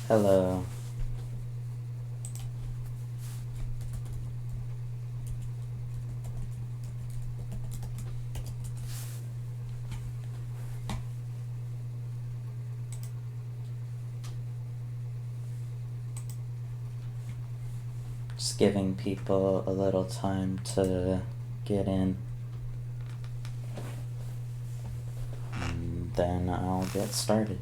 Hello. Just giving people a little time to get in. And then I'll get started.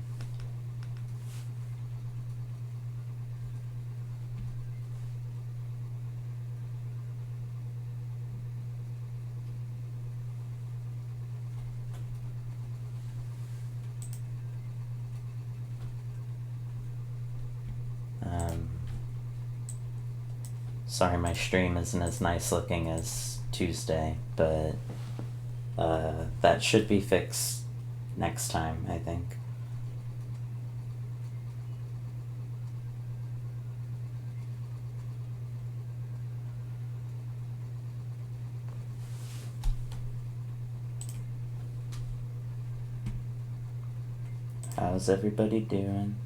Sorry my stream isn't as nice looking as Tuesday, but that should be fixed next time, I think. How's everybody doing?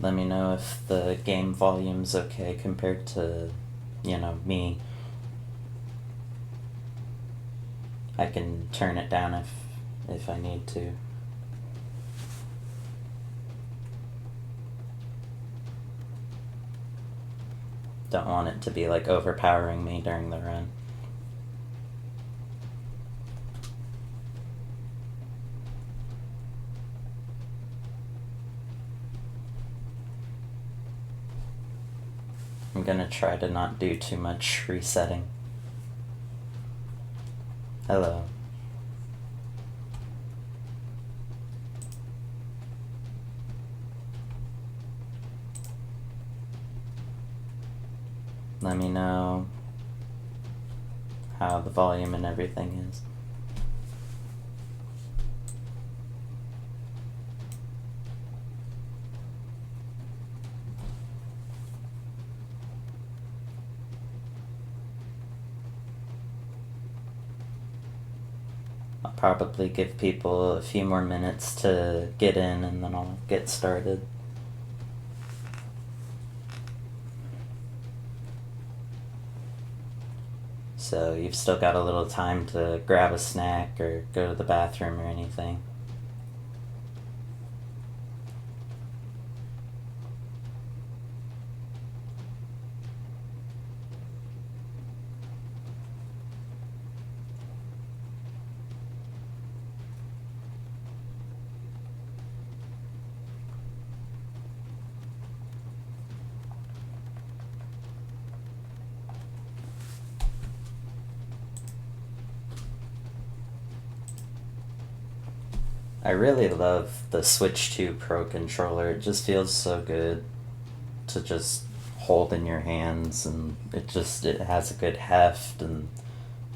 Let me know if the game volume's okay compared to, me. I can turn it down if I need to. Don't want it to be like overpowering me during the run. I'm gonna try to not do too much resetting. Hello. Let me know how the volume and everything is. I'll probably give people a few more minutes to get in and then I'll get started. So you've still got a little time to grab a snack or go to the bathroom or anything. I really love the Switch 2 Pro controller. It just feels so good to just hold in your hands, and it has a good heft, and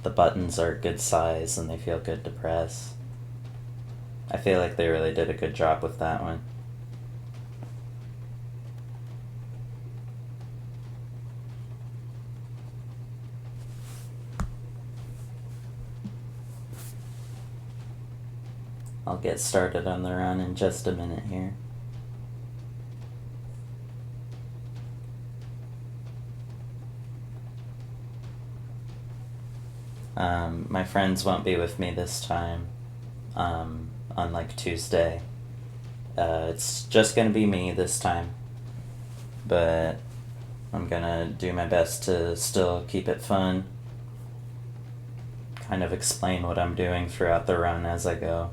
the buttons are a good size and they feel good to press. I feel like they really did a good job with that one. I'll get started on the run in just a minute here. My friends won't be with me this time, unlike Tuesday. It's just gonna be me this time, but I'm gonna do my best to still keep it fun, kind of explain what I'm doing throughout the run as I go.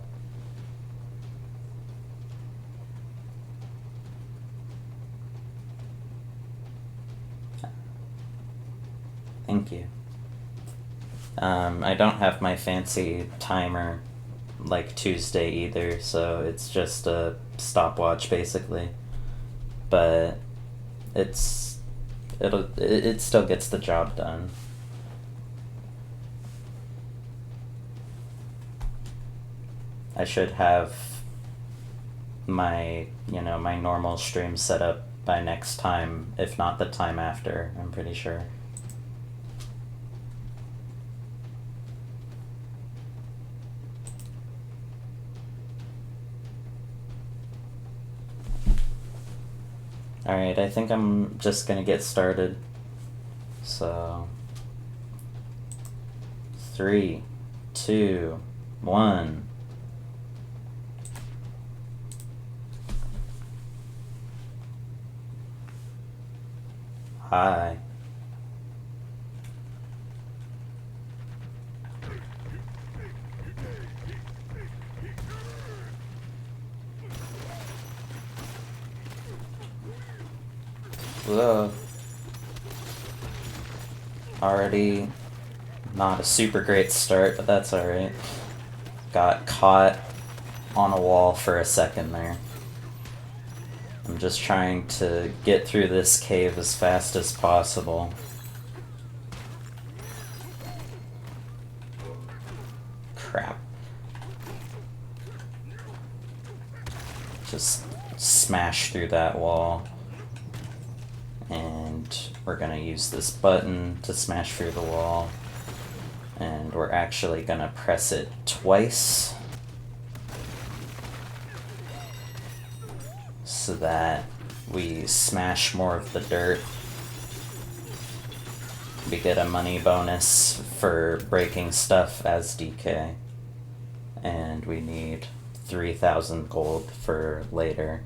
Thank you. I don't have my fancy timer like Tuesday either, so it's just a stopwatch basically. But it still gets the job done. I should have my, my normal stream setup by next time, if not the time after, I'm pretty sure. Alright, I think I'm just gonna get started. So, 3, 2, 1. Hi. Whoa. Already not a super great start, but that's alright. Got caught on a wall for a second there. I'm just trying to get through this cave as fast as possible. Crap. Just smash through that wall. And we're gonna use this button to smash through the wall. And we're actually gonna press it twice, so that we smash more of the dirt. We get a money bonus for breaking stuff as DK. And we need 3,000 gold for later.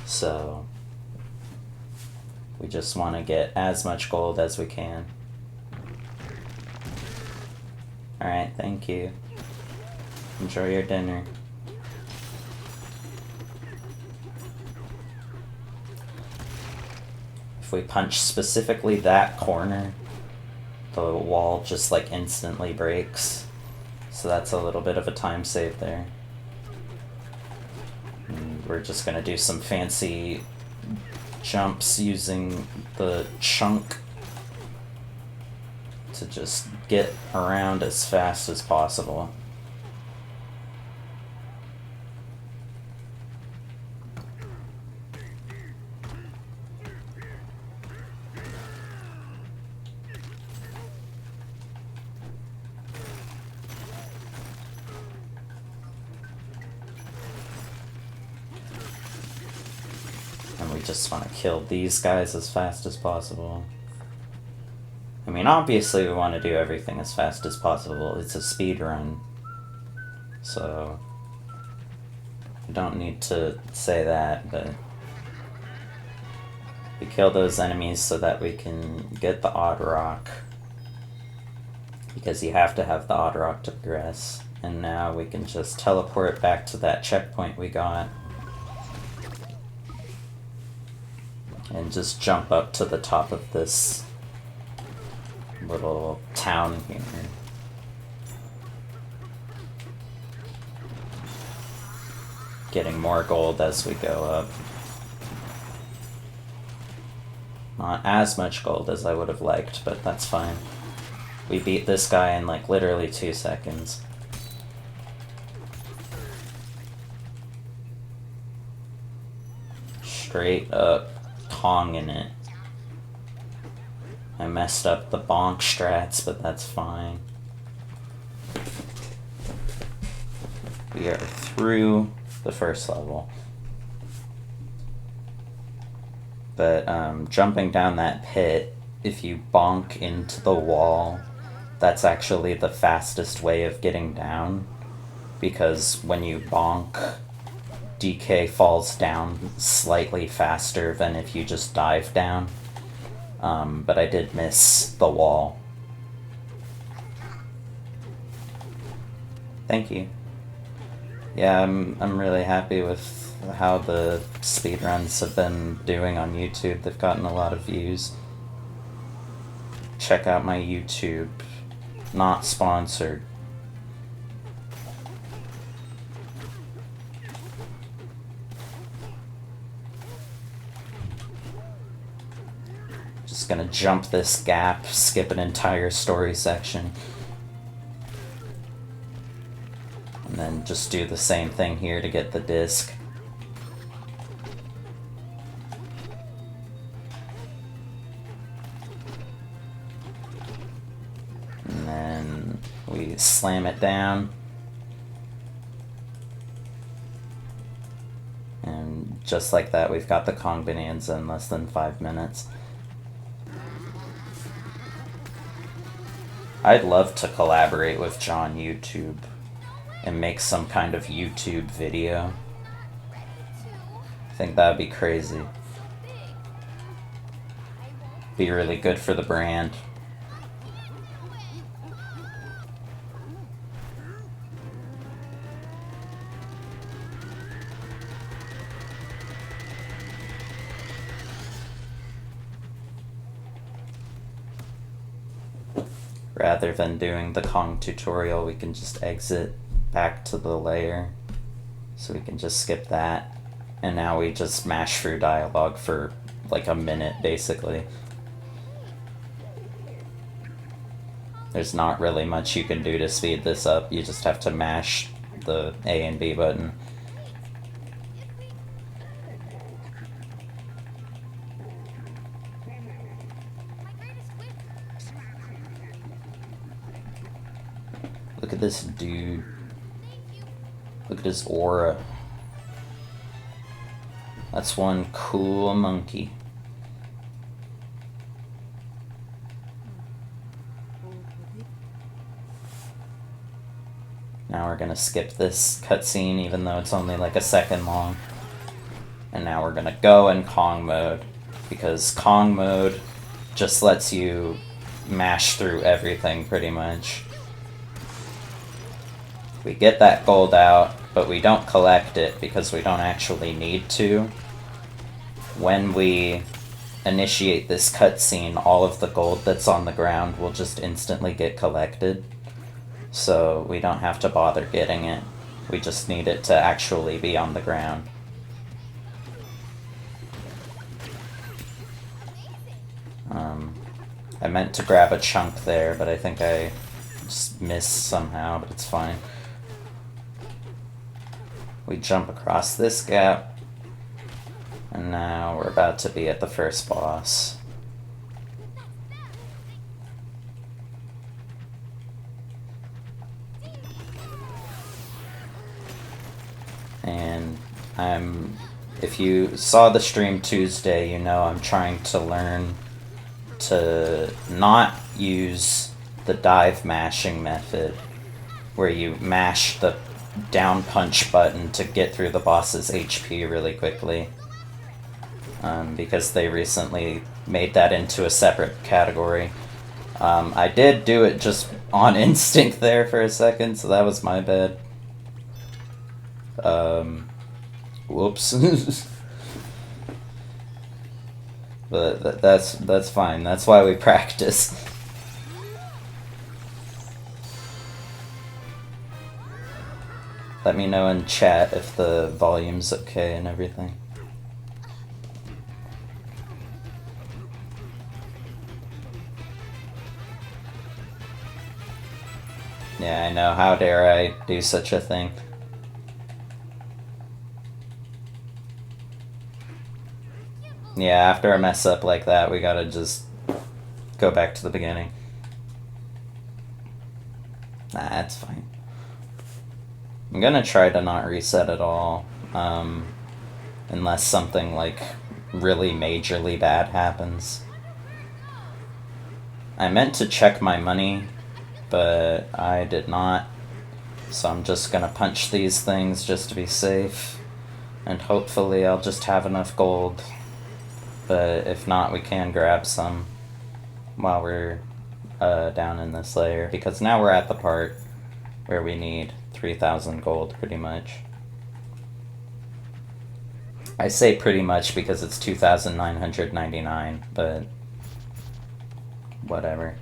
So we just want to get as much gold as we can. Alright, thank you. Enjoy your dinner. If we punch specifically that corner, the wall just like instantly breaks. So that's a little bit of a time save there. And we're just gonna do some fancy jumps using the chunk to just get around as fast as possible. And we just want to kill these guys as fast as possible. I mean, obviously we want to do everything as fast as possible. It's a speed run. So you don't need to say that, but we kill those enemies so that we can get the odd rock. Because you have to have the odd rock to progress. And now we can just teleport back to that checkpoint we got. And just jump up to the top of this little town here. Getting more gold as we go up. Not as much gold as I would have liked, but that's fine. We beat this guy in like literally 2 seconds. Straight up tonging it. I messed up the bonk strats, but that's fine. We are through the first level. But jumping down that pit, if you bonk into the wall, that's actually the fastest way of getting down. Because when you bonk, DK falls down slightly faster than if you just dive down. But I did miss the wall. Thank you. Yeah, I'm really happy with how the speedruns have been doing on YouTube. They've gotten a lot of views. Check out my YouTube. Not sponsored. Just gonna jump this gap, skip an entire story section. And then just do the same thing here to get the disc. then we slam it down. And just like that, we've got the Kong Bonanza in less than 5 minutes. I'd love to collaborate with John YouTube and make some kind of YouTube video. I think that'd be crazy. Be really good for the brand. Rather than doing the Kong tutorial, we can just exit back to the layer. So we can just skip that. And now we just mash through dialogue for like a minute, basically. There's not really much you can do to speed this up. You just have to mash the A and B button. Look at this dude. Look at his aura. That's one cool monkey. Now we're gonna skip this cutscene even though it's only like a second long. And now we're gonna go in Kong mode, because Kong mode just lets you mash through everything pretty much. We get that gold out, but we don't collect it because we don't actually need to. When we initiate this cutscene, all of the gold that's on the ground will just instantly get collected. So we don't have to bother getting it. We just need it to actually be on the ground. I meant to grab a chunk there, but I think I just missed somehow, but it's fine. We jump across this gap, and now we're about to be at the first boss. And if you saw the stream Tuesday, you know I'm trying to learn to not use the dive mashing method, where you mash the down punch button to get through the boss's HP really quickly. Because they recently made that into a separate category. I did do it just on instinct there for a second, so that was my bad. Whoops. But that's fine. That's why we practice. Let me know in chat if the volume's okay and everything. Yeah, I know. How dare I do such a thing? Yeah, after a mess up like that, we gotta just go back to the beginning. Nah, that's fine. I'm gonna try to not reset at all, unless something like really majorly bad happens. I meant to check my money, but I did not, so I'm just gonna punch these things just to be safe, and hopefully I'll just have enough gold. But if not, we can grab some while we're down in this layer, because now we're at the part where we need 3,000 gold, pretty much. I say pretty much because it's 2,999, but whatever.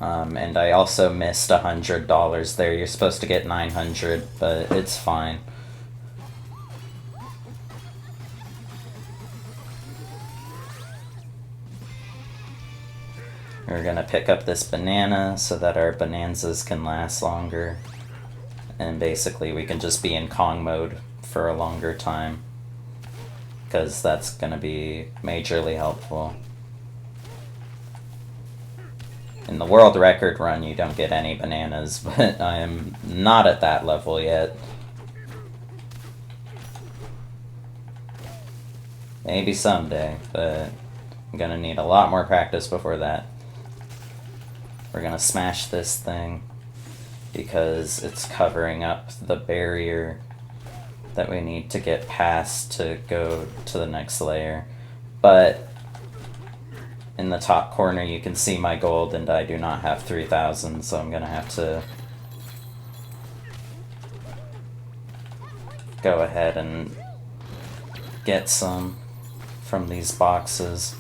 And I also missed $100 there. You're supposed to get 900, but it's fine. We're gonna pick up this banana so that our bonanzas can last longer. And basically we can just be in Kong mode for a longer time, because that's gonna be majorly helpful. In the world record run, you don't get any bananas, but I am not at that level yet. Maybe someday, but I'm gonna need a lot more practice before that. We're gonna smash this thing because it's covering up the barrier that we need to get past to go to the next layer. But in the top corner you can see my gold, and I do not have 3,000, so I'm gonna have to go ahead and get some from these boxes.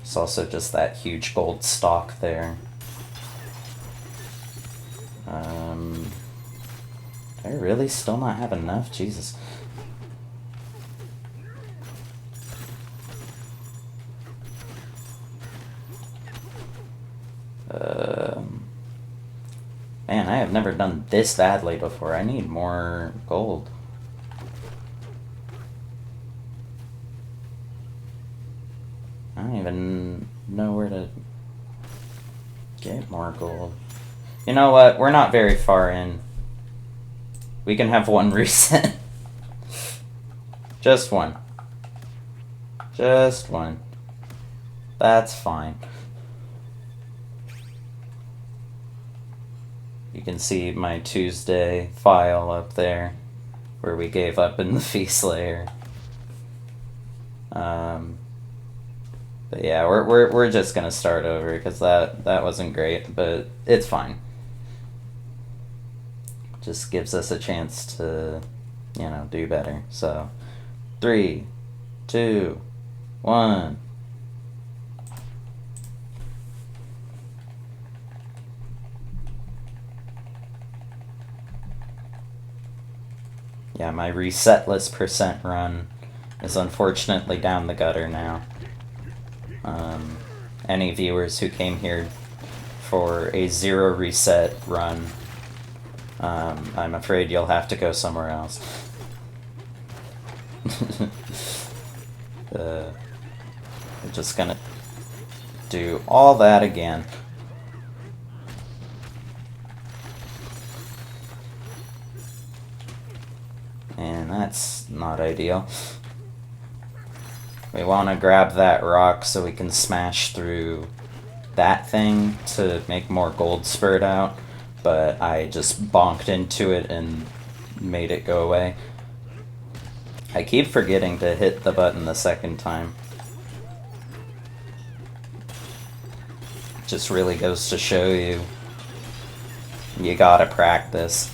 It's also just that huge gold stock there. Do I really still not have enough? Jesus. Man, I have never done this badly before. I need more gold. I don't even know where to get more gold. You know what? We're not very far in. We can have one reset. Just one. Just one. That's fine. You can see my Tuesday file up there, where we gave up in the feast layer. But yeah, we're just gonna start over because that wasn't great, but it's fine. Just gives us a chance to, you know, do better. So, 3, 2, 1. Yeah, my resetless percent run is unfortunately down the gutter now. Any viewers who came here for a 0 reset run, I'm afraid you'll have to go somewhere else. I'm just gonna do all that again. And that's not ideal. We want to grab that rock so we can smash through that thing to make more gold spurt out, but I just bonked into it and made it go away. I keep forgetting to hit the button the second time. Just really goes to show you, you gotta practice.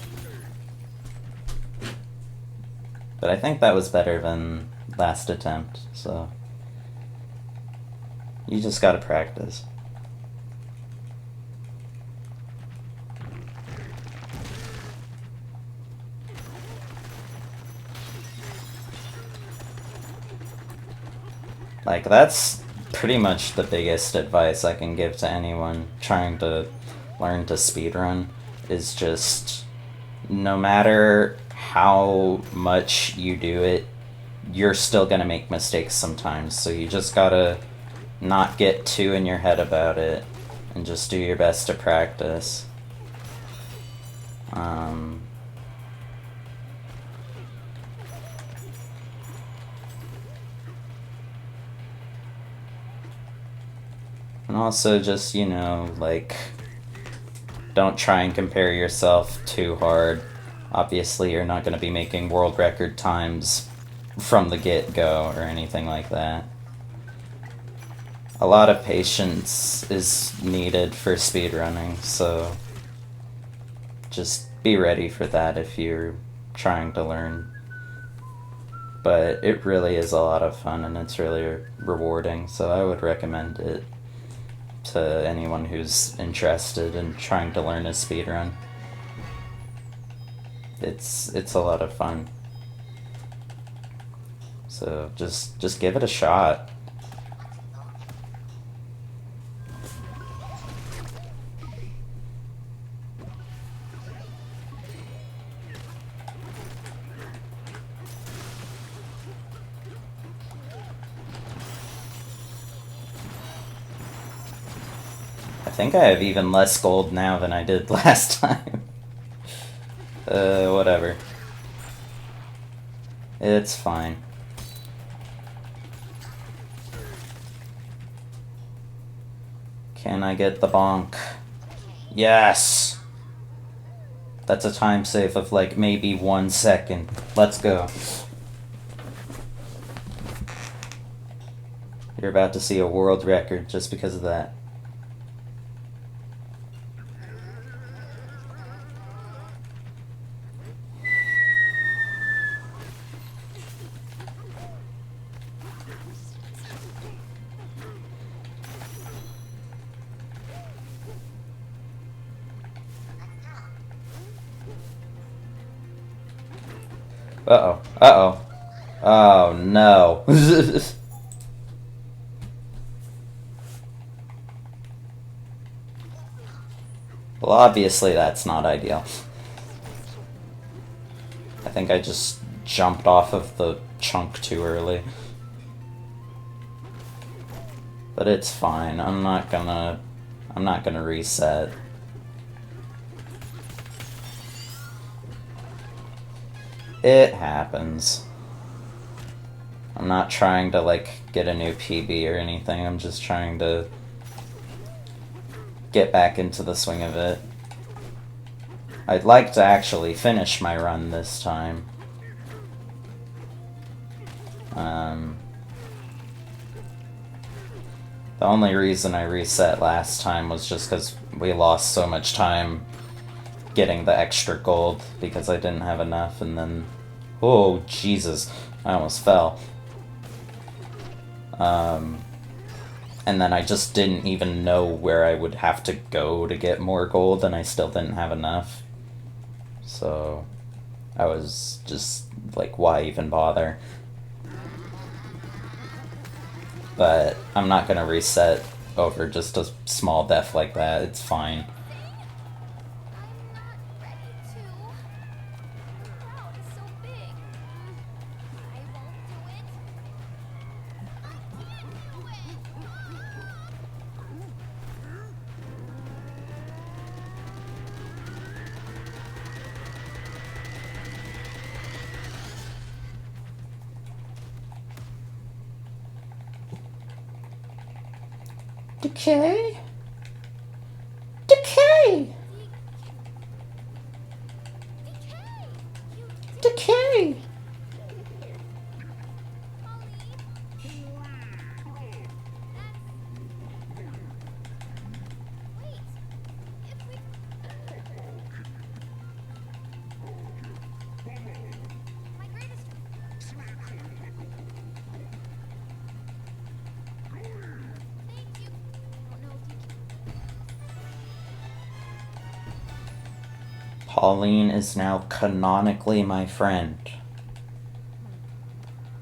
But I think that was better than last attempt, so you just gotta practice. Like, that's pretty much the biggest advice I can give to anyone trying to learn to speedrun, is just, no matter how much you do it, you're still gonna make mistakes sometimes, so you just gotta not get too in your head about it and just do your best to practice. And also just, you know, like, don't try and compare yourself too hard. Obviously, you're not going to be making world record times from the get-go or anything like that. A lot of patience is needed for speedrunning, so just be ready for that if you're trying to learn. But it really is a lot of fun and it's really rewarding, so I would recommend it to anyone who's interested in trying to learn a speedrun. It's a lot of fun. So just give it a shot. think I have even less gold now than I did last time. Whatever. It's fine. Can I get the bonk? Yes! That's a time save of like maybe 1 second. Let's go. You're about to see a world record just because of that. Uh-oh. Uh-oh. Oh, no. Well, obviously that's not ideal. I think I just jumped off of the chunk too early. But it's fine. I'm not gonna reset. It happens. I'm not trying to, like, get a new PB or anything. I'm just trying to get back into the swing of it. I'd like to actually finish my run this time. The only reason I reset last time was just because we lost so much time getting the extra gold because I didn't have enough, and then... Oh, Jesus. I almost fell. And then I just didn't even know where I would have to go to get more gold, and I still didn't have enough. So I was just like, why even bother? But I'm not gonna reset over just a small death like that. It's fine. Decay? Decay! Decay! Pauline is now canonically my friend.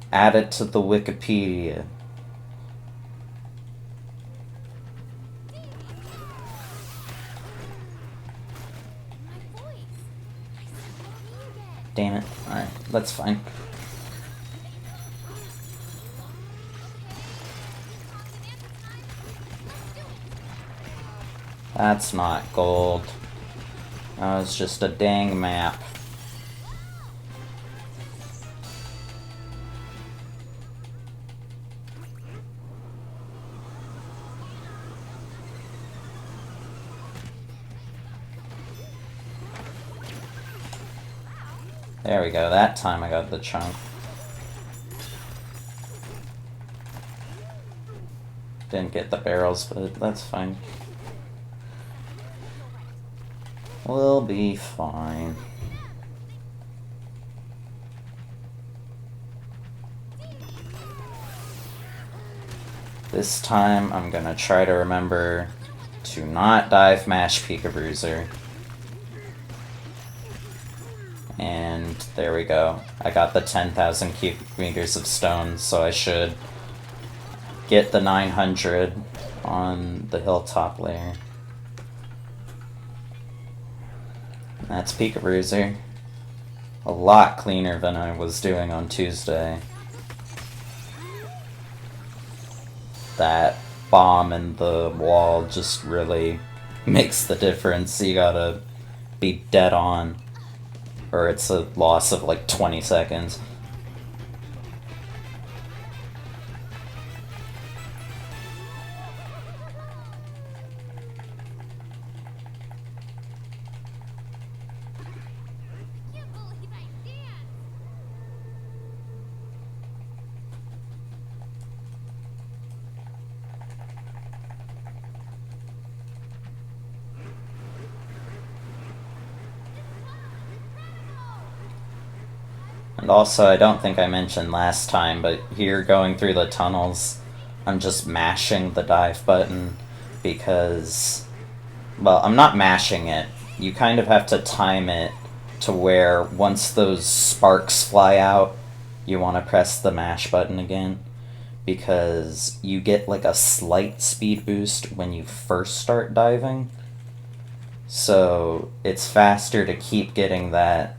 Add it to the Wikipedia. Damn it. Alright, that's fine. That's not gold. That was just a dang map. There we go, that time I got the chunk. Didn't get the barrels, but that's fine. We'll be fine. This time I'm gonna try to remember to not dive mash Pika Bruiser. And there we go. I got the 10,000 cubic meters of stone, so I should get the 900 on the hilltop layer. That's Pika Bruiser. A lot cleaner than I was doing on Tuesday. That bomb in the wall just really makes the difference. You gotta be dead on, or it's a loss of like 20 seconds. And also, I don't think I mentioned last time, but here going through the tunnels, I'm just mashing the dive button because, well, I'm not mashing it. You kind of have to time it to where once those sparks fly out, you want to press the mash button again, because you get like a slight speed boost when you first start diving. So it's faster to keep getting that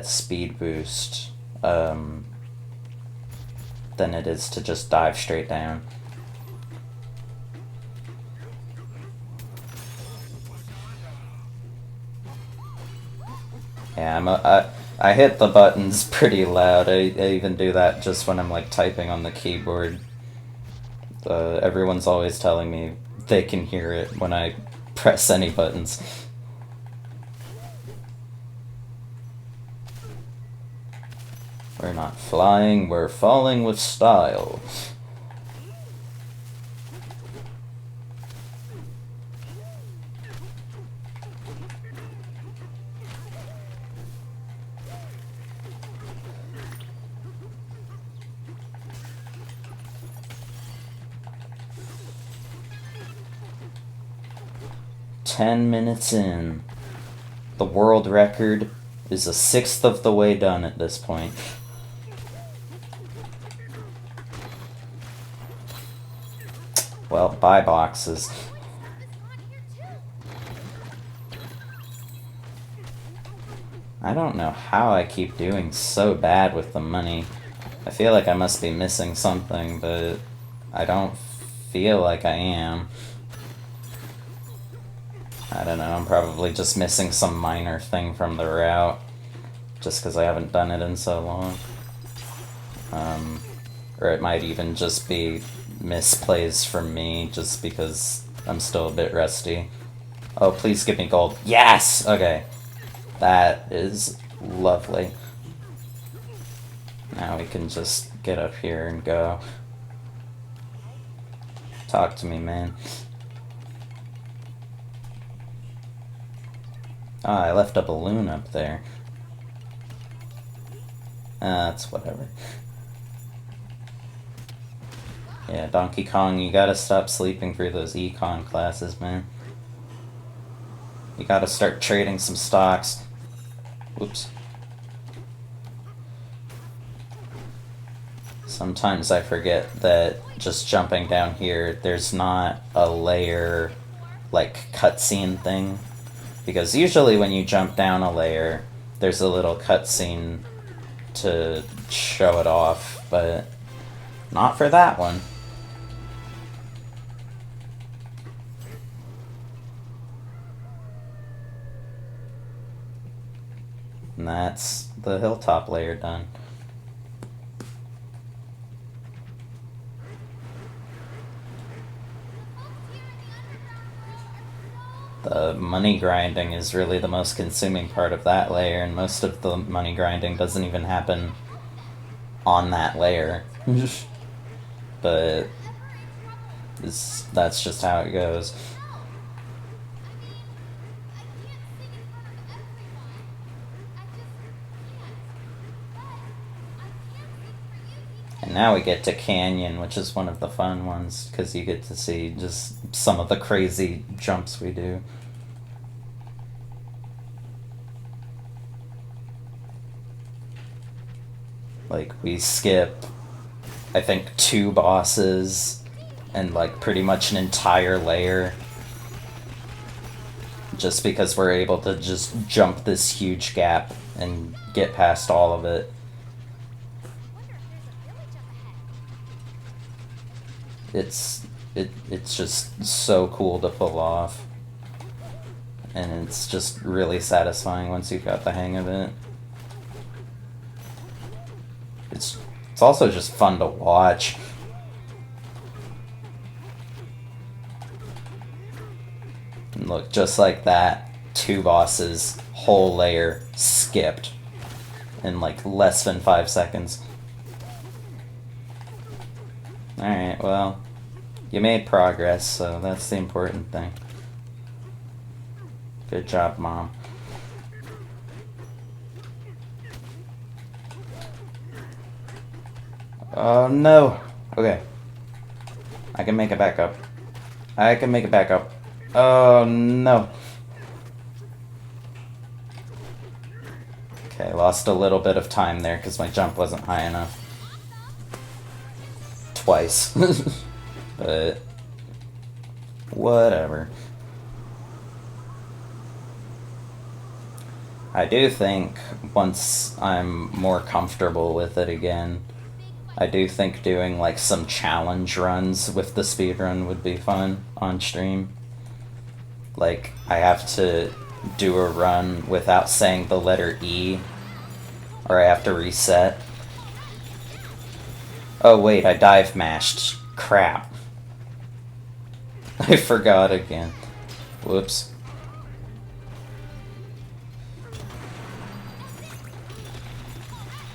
speed boost than it is to just dive straight down. Yeah, I hit the buttons pretty loud. I even do that just when I'm like typing on the keyboard. Everyone's always telling me they can hear it when I press any buttons. We're not flying, we're falling with style. "10 minutes in. The world record is a sixth of the way done at this point." Well, buy boxes. I don't know how I keep doing so bad with the money. I feel like I must be missing something, but I don't feel like I am. I don't know, I'm probably just missing some minor thing from the route, just because I haven't done it in so long. Or it might even just be misplays from me, just because I'm still a bit rusty. Oh, please give me gold. Yes! Okay. That is lovely. Now we can just get up here and go. Talk to me, man. Ah, I left a balloon up there. That's whatever. Yeah, Donkey Kong, you gotta stop sleeping through those econ classes, man. You gotta start trading some stocks. Oops. Sometimes I forget that just jumping down here, there's not a layer, like, cutscene thing. Because usually when you jump down a layer, there's a little cutscene to show it off, but not for that one. And that's the hilltop layer done. The money grinding is really the most consuming part of that layer, and most of the money grinding doesn't even happen on that layer. But that's just how it goes. And now we get to Canyon, which is one of the fun ones, because you get to see just some of the crazy jumps we do. Like, we skip, I think, 2 bosses and, like, pretty much an entire layer. Just because we're able to just jump this huge gap and get past all of it. It's it's just so cool to pull off. And it's just really satisfying once you've got the hang of it. It's also just fun to watch. And look, just like that, 2 bosses, whole layer, skipped in like less than 5 seconds. Alright, well, you made progress, so that's the important thing. Good job, Mom. Oh no! Okay. I can make it back up. I can make it back up. Oh no! Okay, lost a little bit of time there because my jump wasn't high enough. Twice. But whatever. I do think once I'm more comfortable with it again, I do think doing like some challenge runs with the speedrun would be fun on stream. Like, I have to do a run without saying the letter E, or I have to reset. Oh wait, I dive mashed. Crap. I forgot again. Whoops.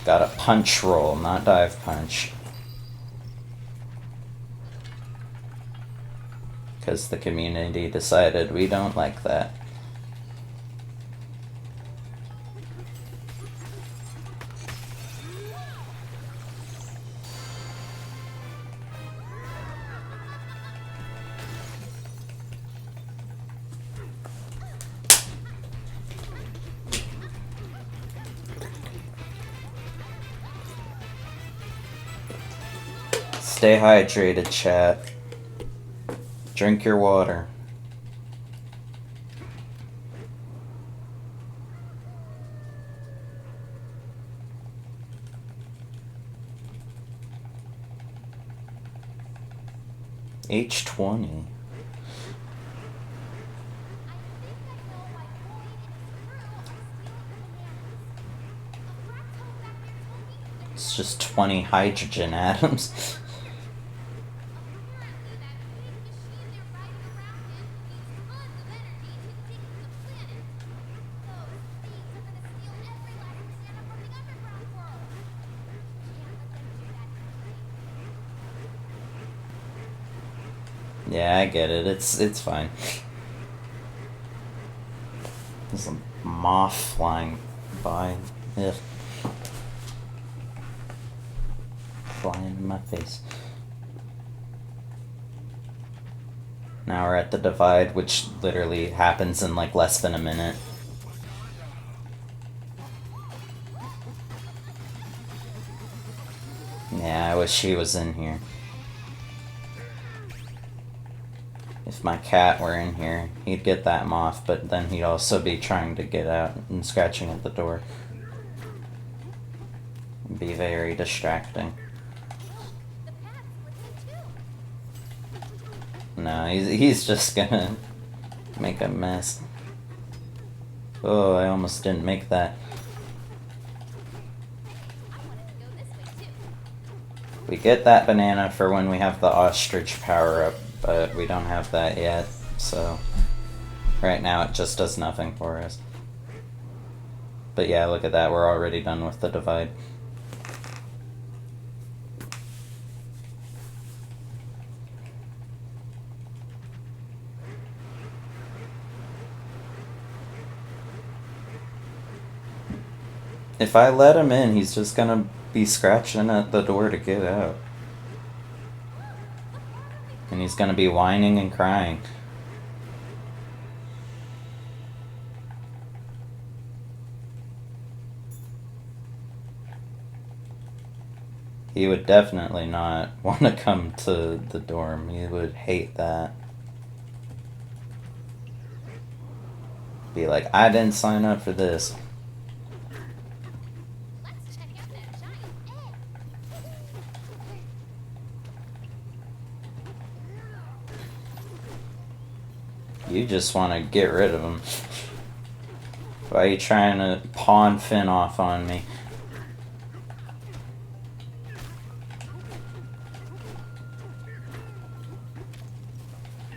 Got a punch roll, not dive punch. Because the community decided we don't like that. Stay hydrated, chat. Drink your water. H20. It's just 20 hydrogen atoms. Yeah, I get it. It's fine. There's a moth flying by. Ugh. Flying in my face. Now we're at the divide, which literally happens in like less than a minute. Yeah, I wish he was in here. If my cat were in here, he'd get that moth, but then he'd also be trying to get out and scratching at the door. It'd be very distracting. No, he's just gonna make a mess. Oh, I almost didn't make that. We get that banana for when we have the ostrich power-up, but we don't have that yet, so right now it just does nothing for us. But yeah, look at that, we're already done with the divide. If I let him in, he's just gonna be scratching at the door to get out. And he's gonna be whining and crying. He would definitely not want to come to the dorm. He would hate that. Be like, I didn't sign up for this. You just want to get rid of him. Why are you trying to pawn Finn off on me?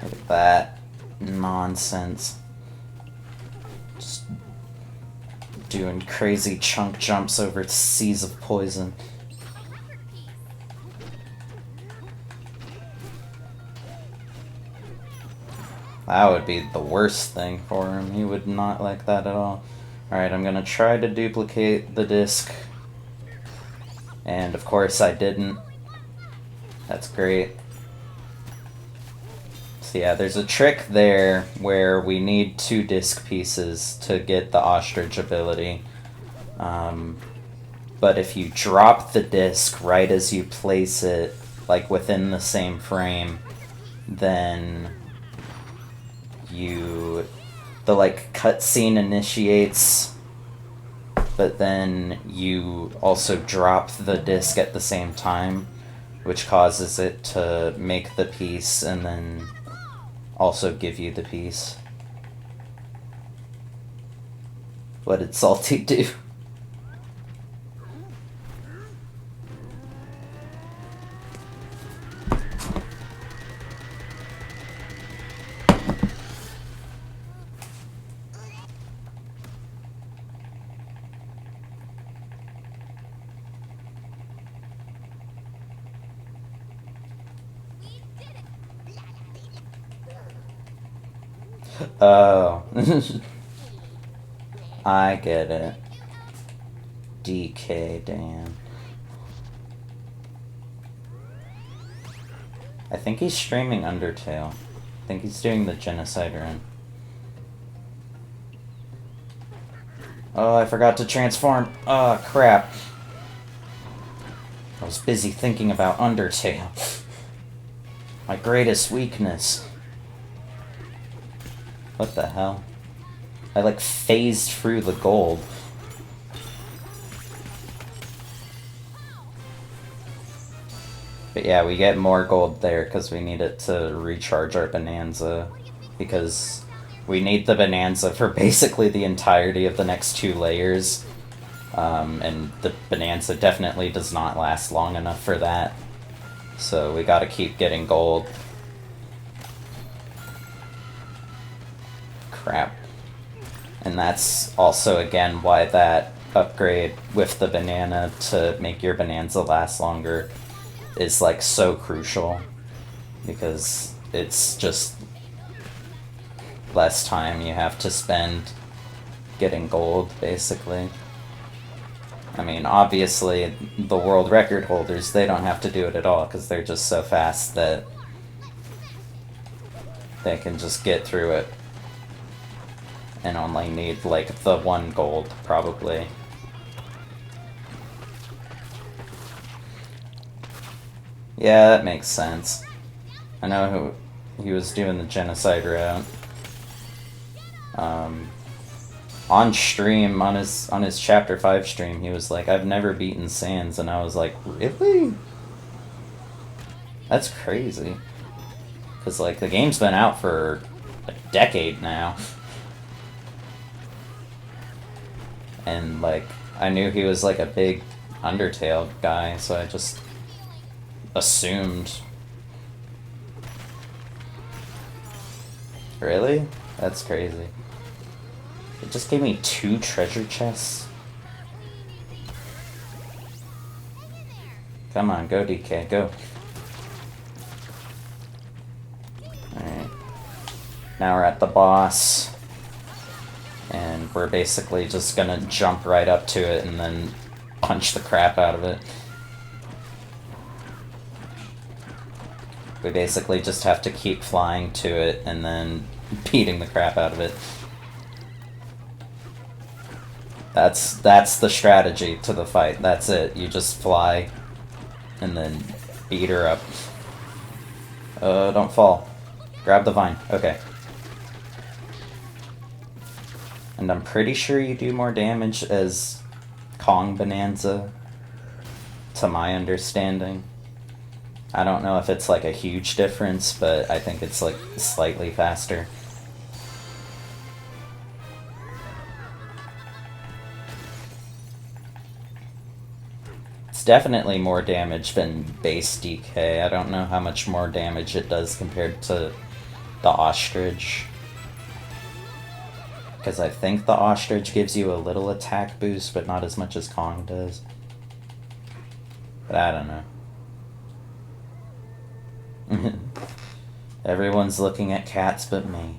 Look at that nonsense. Just doing crazy chunk jumps over seas of poison. That would be the worst thing for him. He would not like that at all. Alright, I'm gonna try to duplicate the disc. And of course I didn't. That's great. So yeah, there's a trick there where we need 2 disc pieces to get the ostrich ability. But if you drop the disc right as you place it, like within the same frame, then the like cutscene initiates, but then you also drop the disc at the same time, which causes it to make the piece and then also give you the piece. What did Salty do? Oh. I get it. DK Dan. I think he's streaming Undertale. I think he's doing the genocide run. Oh, I forgot to transform. Oh, crap. I was busy thinking about Undertale. My greatest weakness. What the hell? I like phased through the gold. But yeah, we get more gold there because we need it to recharge our Bananza. Because we need the Bananza for basically the entirety of the next 2 layers. And the Bananza definitely does not last long enough for that. So we gotta keep getting gold. Crap. And that's also, again, why that upgrade with the banana to make your Bananza last longer is, like, so crucial. Because it's just less time you have to spend getting gold, basically. I mean, obviously, the world record holders, they don't have to do it at all, because they're just so fast that they can just get through it. And only need, like, the 1 gold, probably. Yeah, that makes sense. I know who he was doing the genocide route. On stream, on his Chapter 5 stream, he was like, I've never beaten Sans, and I was like, really? That's crazy. Because, like, the game's been out for a decade now. And, like, I knew he was, like, a big Undertale guy, so I just assumed. Really? That's crazy. It just gave me 2 treasure chests? Come on, go DK, go. Alright. Now we're at the boss. And we're basically just gonna jump right up to it and then punch the crap out of it. We basically just have to keep flying to it and then beating the crap out of it. That's the strategy to the fight. That's it. You just fly and then beat her up. Don't fall. Grab the vine. Okay. And I'm pretty sure you do more damage as Kong Bananza, to my understanding. I don't know if it's like a huge difference, but I think it's like slightly faster. definitely more damage than base DK. I don't know how much more damage it does compared to the ostrich. Because I think the ostrich gives you a little attack boost, but not as much as Kong does. But I don't know. Everyone's looking at cats but me.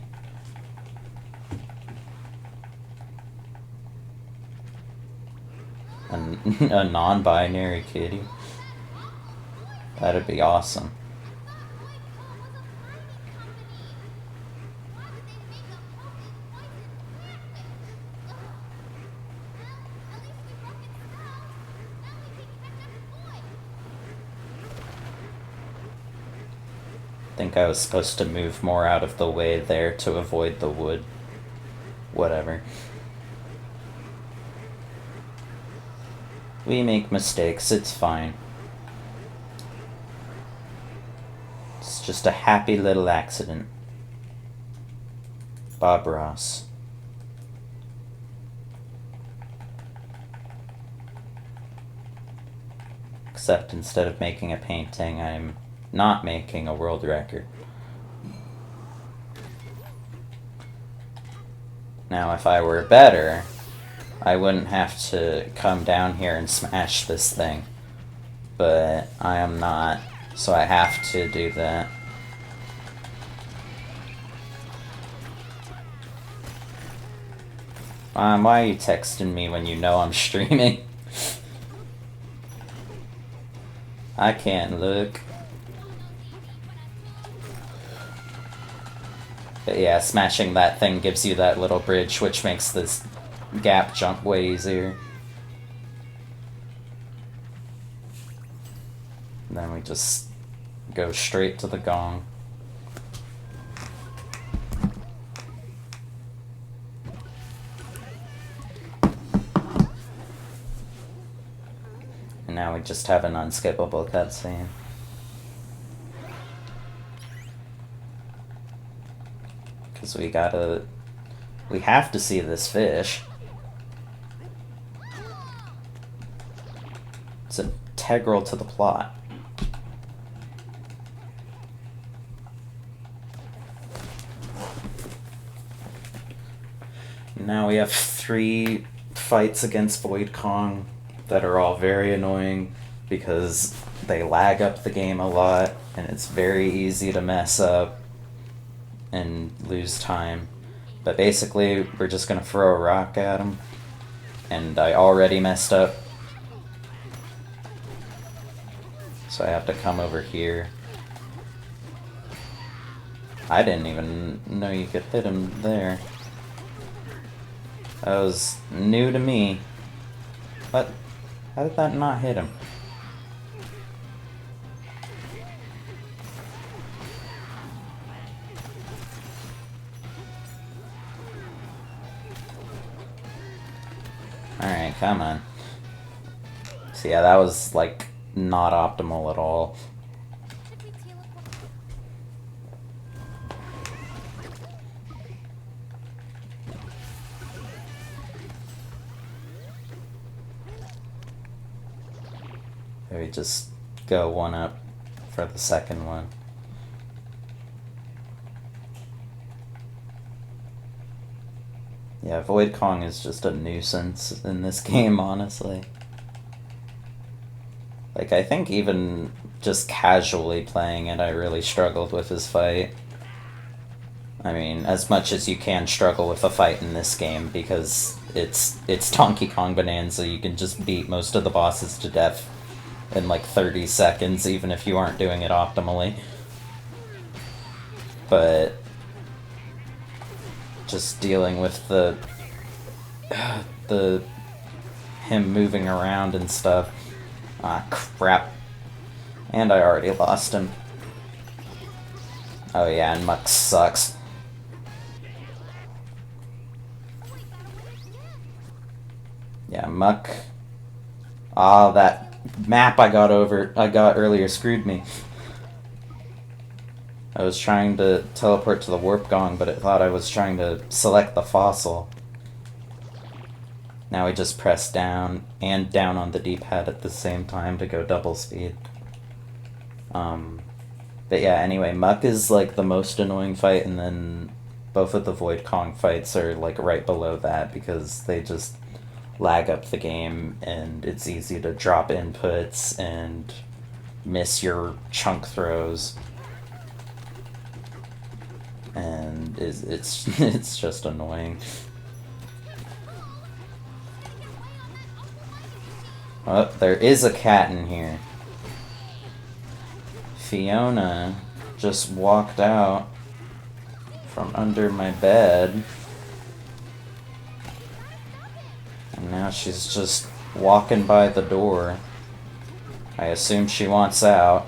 A non-binary kitty. That'd be awesome. I think I was supposed to move more out of the way there to avoid the wood. Whatever. We make mistakes, it's fine. It's just a happy little accident. Bob Ross. Except instead of making a painting, I'm not making a world record. Now, if I were better, I wouldn't have to come down here and smash this thing. But I am not, so I have to do that. Why are you texting me when you know I'm streaming? I can't look. But yeah, smashing that thing gives you that little bridge, which makes this gap jump way easier. And then we just go straight to the gong. And now we just have an unskippable cutscene. Because we have to see this fish. It's integral to the plot. Now we have 3 fights against Void Kong that are all very annoying because they lag up the game a lot and it's very easy to mess up and lose time. But basically, we're just gonna throw a rock at him, and I already messed up. So I have to come over here. I didn't even know you could hit him there. That was new to me. What? How did that not hit him? Alright, come on. So yeah, that was, like, not optimal at all. Maybe just go 1-up for the second one. Yeah, Void Kong is just a nuisance in this game, honestly. Like, I think even just casually playing it, I really struggled with his fight. I mean, as much as you can struggle with a fight in this game, because it's Donkey Kong Bonanza, you can just beat most of the bosses to death in like 30 seconds, even if you aren't doing it optimally. But just dealing with the him moving around and stuff. Ah, crap. And I already lost him. Oh yeah, and Muck sucks. Yeah, Muck. Ah, that map I got earlier screwed me. I was trying to teleport to the warp gong, but it thought I was trying to select the fossil. Now we just press down and down on the D-pad at the same time to go double speed. But yeah, anyway, Muck is like the most annoying fight, and then both of the Void Kong fights are like right below that because they just lag up the game and it's easy to drop inputs and miss your chunk throws. And it's it's just annoying. Oh, there is a cat in here. Fiona just walked out from under my bed. And now she's just walking by the door. I assume she wants out.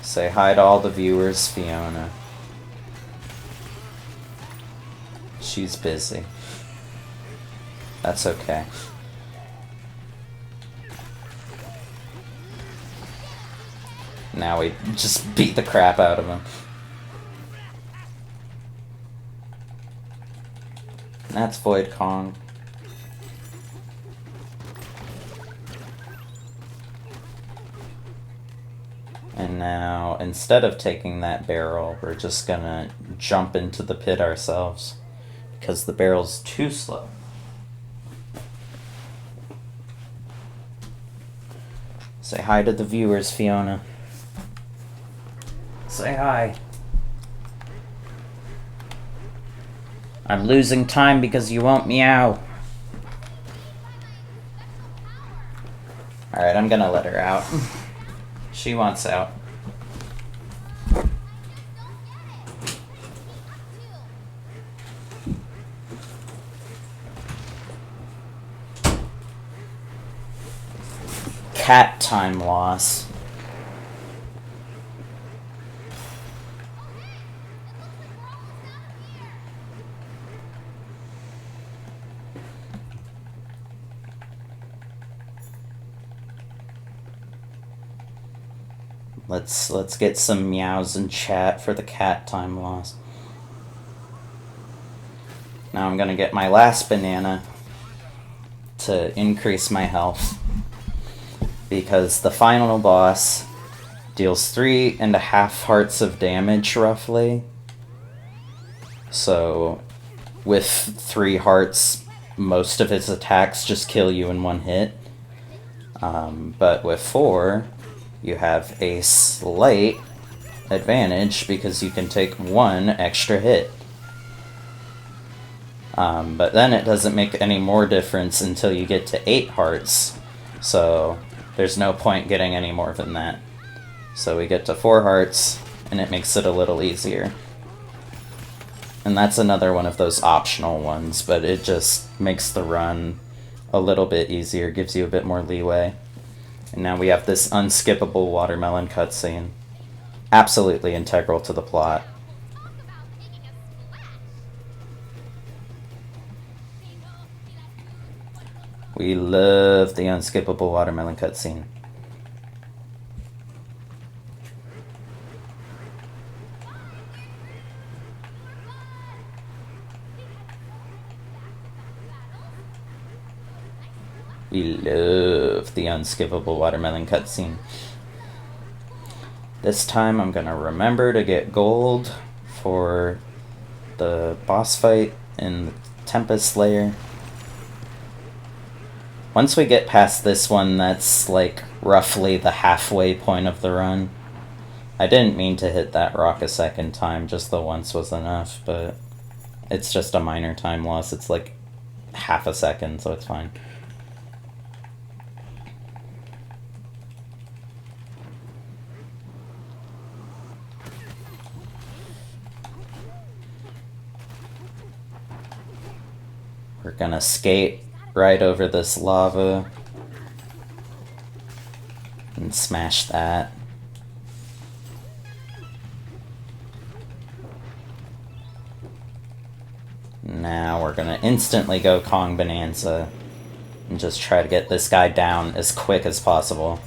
Say hi to all the viewers, Fiona. She's busy. That's okay. Now we just beat the crap out of him. That's Void Kong. And now, instead of taking that barrel, we're just gonna jump into the pit ourselves, because the barrel's too slow. Say hi to the viewers, Fiona. Say hi. I'm losing time because you won't meow. Alright, I'm gonna let her out. She wants out. Cat time loss. Let's get some meows in chat for the cat time loss. Now I'm gonna get my last banana to increase my health, because the final boss deals 3.5 hearts of damage roughly. So with 3 hearts, most of his attacks just kill you in one hit. But with 4, you have a slight advantage because you can take 1 extra hit. But then it doesn't make any more difference until you get to 8 hearts. So there's no point getting any more than that. So we get to 4 hearts, and it makes it a little easier. And that's another one of those optional ones, but it just makes the run a little bit easier, gives you a bit more leeway. And now we have this unskippable watermelon cutscene. Absolutely integral to the plot. We love the unskippable watermelon cutscene. We love the unskippable watermelon cutscene. This time I'm gonna remember to get gold for the boss fight in the Tempest Layer. Once we get past this one, that's like roughly the halfway point of the run. I didn't mean to hit that rock a second time, just the once was enough, but it's just a minor time loss. It's like half a second, so it's fine. We're gonna skate right over this lava and smash that. Now we're gonna instantly go Kong Bananza and just try to get this guy down as quick as possible.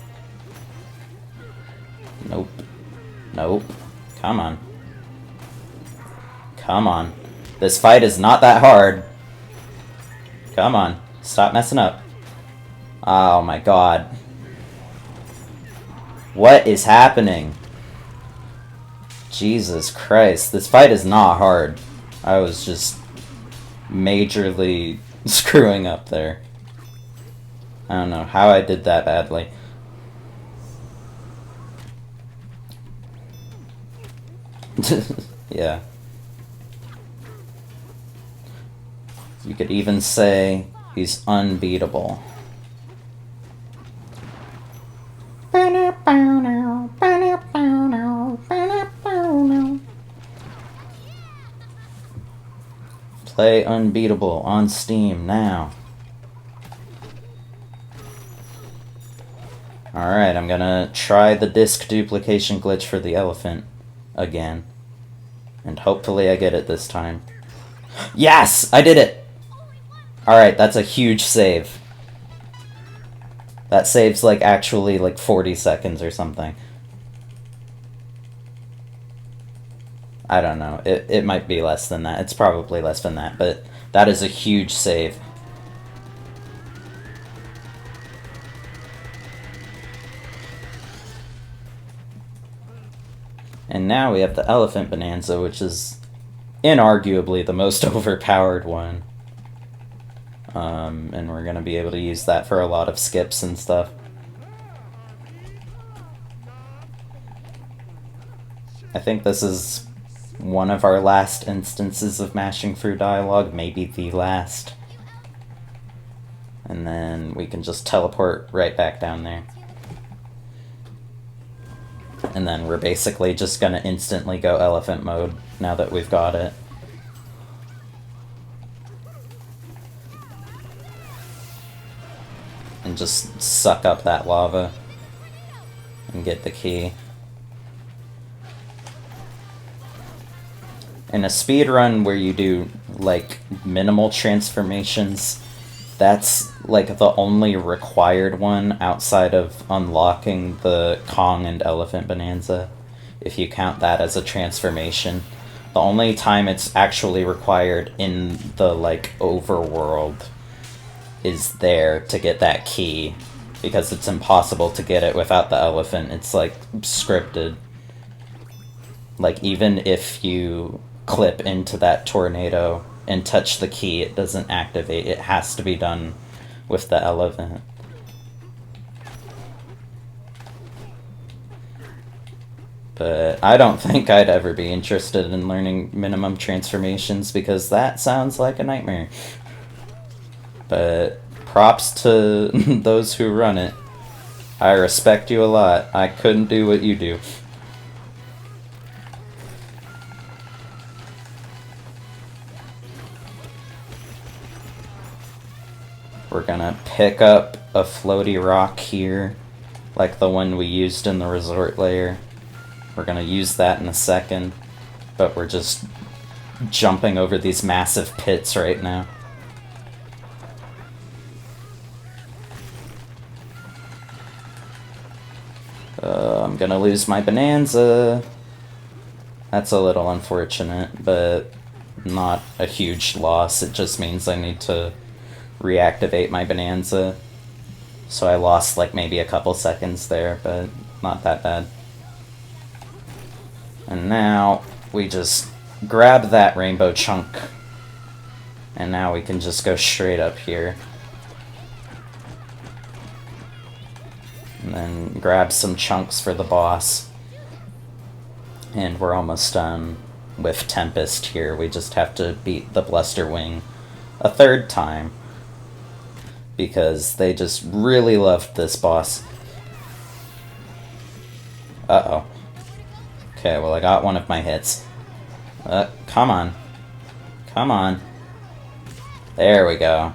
Nope. Come on. Come on. This fight is not that hard. Come on. Stop messing up. Oh my god. What is happening? Jesus Christ. This fight is not hard. I was just majorly screwing up there. I don't know how I did that badly. Yeah. You could even say he's unbeatable. Play Unbeatable on Steam now. Alright, I'm gonna try the disc duplication glitch for the elephant again. And hopefully I get it this time. Yes! I did it! Alright, that's a huge save. That saves like actually like 40 seconds or something. I don't know. It might be less than that. It's probably less than that, but that is a huge save. And now we have the Elephant Bonanza, which is inarguably the most overpowered one. And we're going to be able to use that for a lot of skips and stuff. I think this is one of our last instances of mashing through dialogue, maybe the last. And then we can just teleport right back down there. And then we're basically just gonna instantly go elephant mode now that we've got it. And just suck up that lava and get the key. In a speedrun where you do, like, minimal transformations, that's, like, the only required one outside of unlocking the Kong and Elephant Bonanza, if you count that as a transformation. The only time it's actually required in the, like, overworld is there to get that key, because it's impossible to get it without the elephant. It's, like, scripted. Like, even if you clip into that tornado and touch the key, it doesn't activate. It has to be done with the elephant. But I don't think I'd ever be interested in learning minimum transformations, because that sounds like a nightmare. But props to those who run it. I respect you a lot. I couldn't do what you do. We're gonna pick up a floaty rock here, like the one we used in the resort layer. We're gonna use that in a second, but we're just jumping over these massive pits right now. I'm gonna lose my Bonanza. That's a little unfortunate, but not a huge loss. It just means I need to reactivate my Bonanza. So I lost like maybe a couple seconds there, but not that bad. And now we just grab that rainbow chunk. And now we can just go straight up here. And then grab some chunks for the boss. And we're almost done with Tempest here. We just have to beat the Blusterwing a third time, because they just really loved this boss. Uh-oh. Okay, well, I got one of my hits. Come on. Come on. There we go.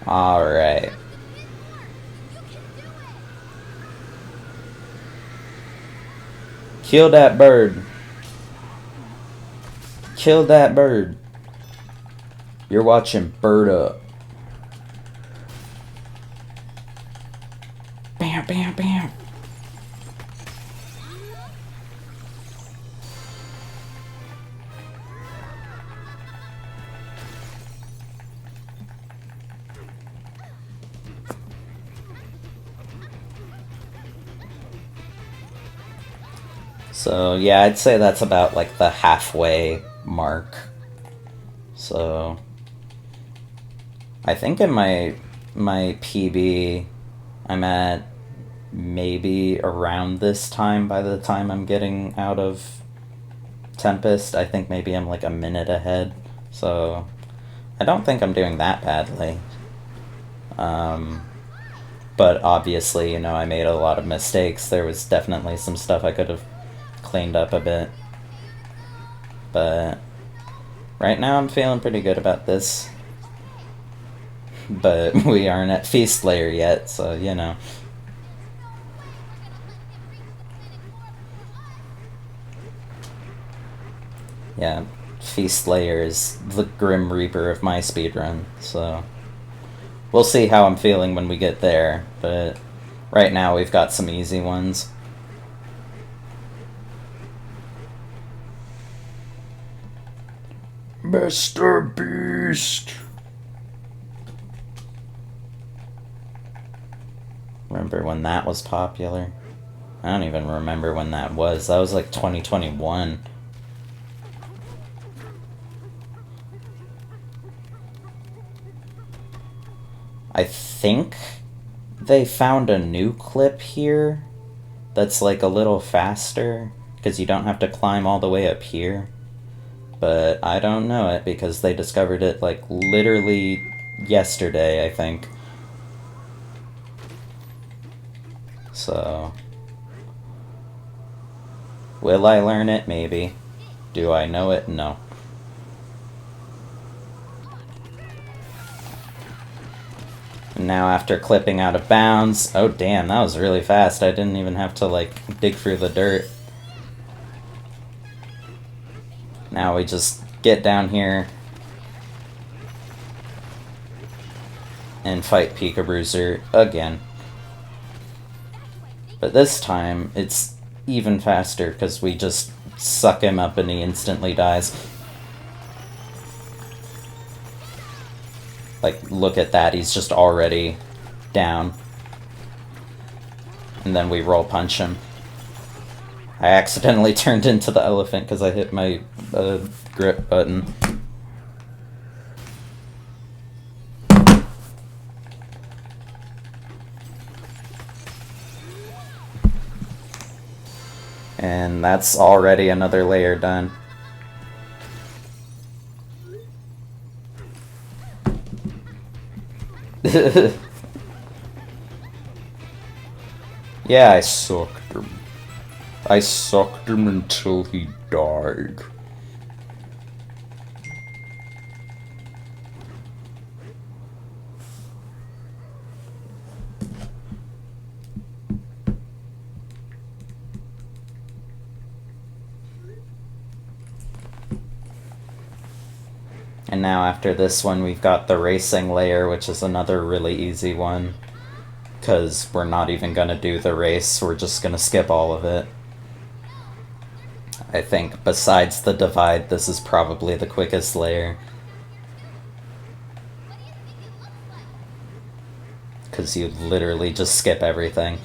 Alright. Kill that bird. Kill that bird. You're watching Bird Up. Bam. bam, bam. So yeah, I'd say that's about like the halfway mark. So I think in my PB I'm at maybe around this time by the time I'm getting out of Tempest. I think maybe I'm like a minute ahead. So I don't think I'm doing that badly. But obviously, you know, I made a lot of mistakes. There was definitely some stuff I could have cleaned up a bit. But right now I'm feeling pretty good about this. But we aren't at Feast Layer yet, so you know. Yeah, Feast Layer is the Grim Reaper of my speedrun, so we'll see how I'm feeling when we get there, but right now we've got some easy ones. Mr. Beast! Remember when that was popular? I don't even remember when that was. That was like 2021. I think they found a new clip here that's like a little faster, because you don't have to climb all the way up here. But I don't know it because they discovered it like literally yesterday, I think. So will I learn it? Maybe. Do I know it? No. And now after clipping out of bounds, oh damn, that was really fast. I didn't even have to like dig through the dirt. Now we just get down here and fight Pika Bruiser again. But this time, it's even faster because we just suck him up and he instantly dies. Like, look at that, he's just already down. And then we roll punch him. I accidentally turned into the elephant because I hit my grip button. And that's already another layer done. Yeah, I sucked him. I sucked him until he died. And now after this one, we've got the racing layer, which is another really easy one. Because we're not even going to do the race, we're just going to skip all of it. I think besides the divide, this is probably the quickest layer. Because you literally just skip everything.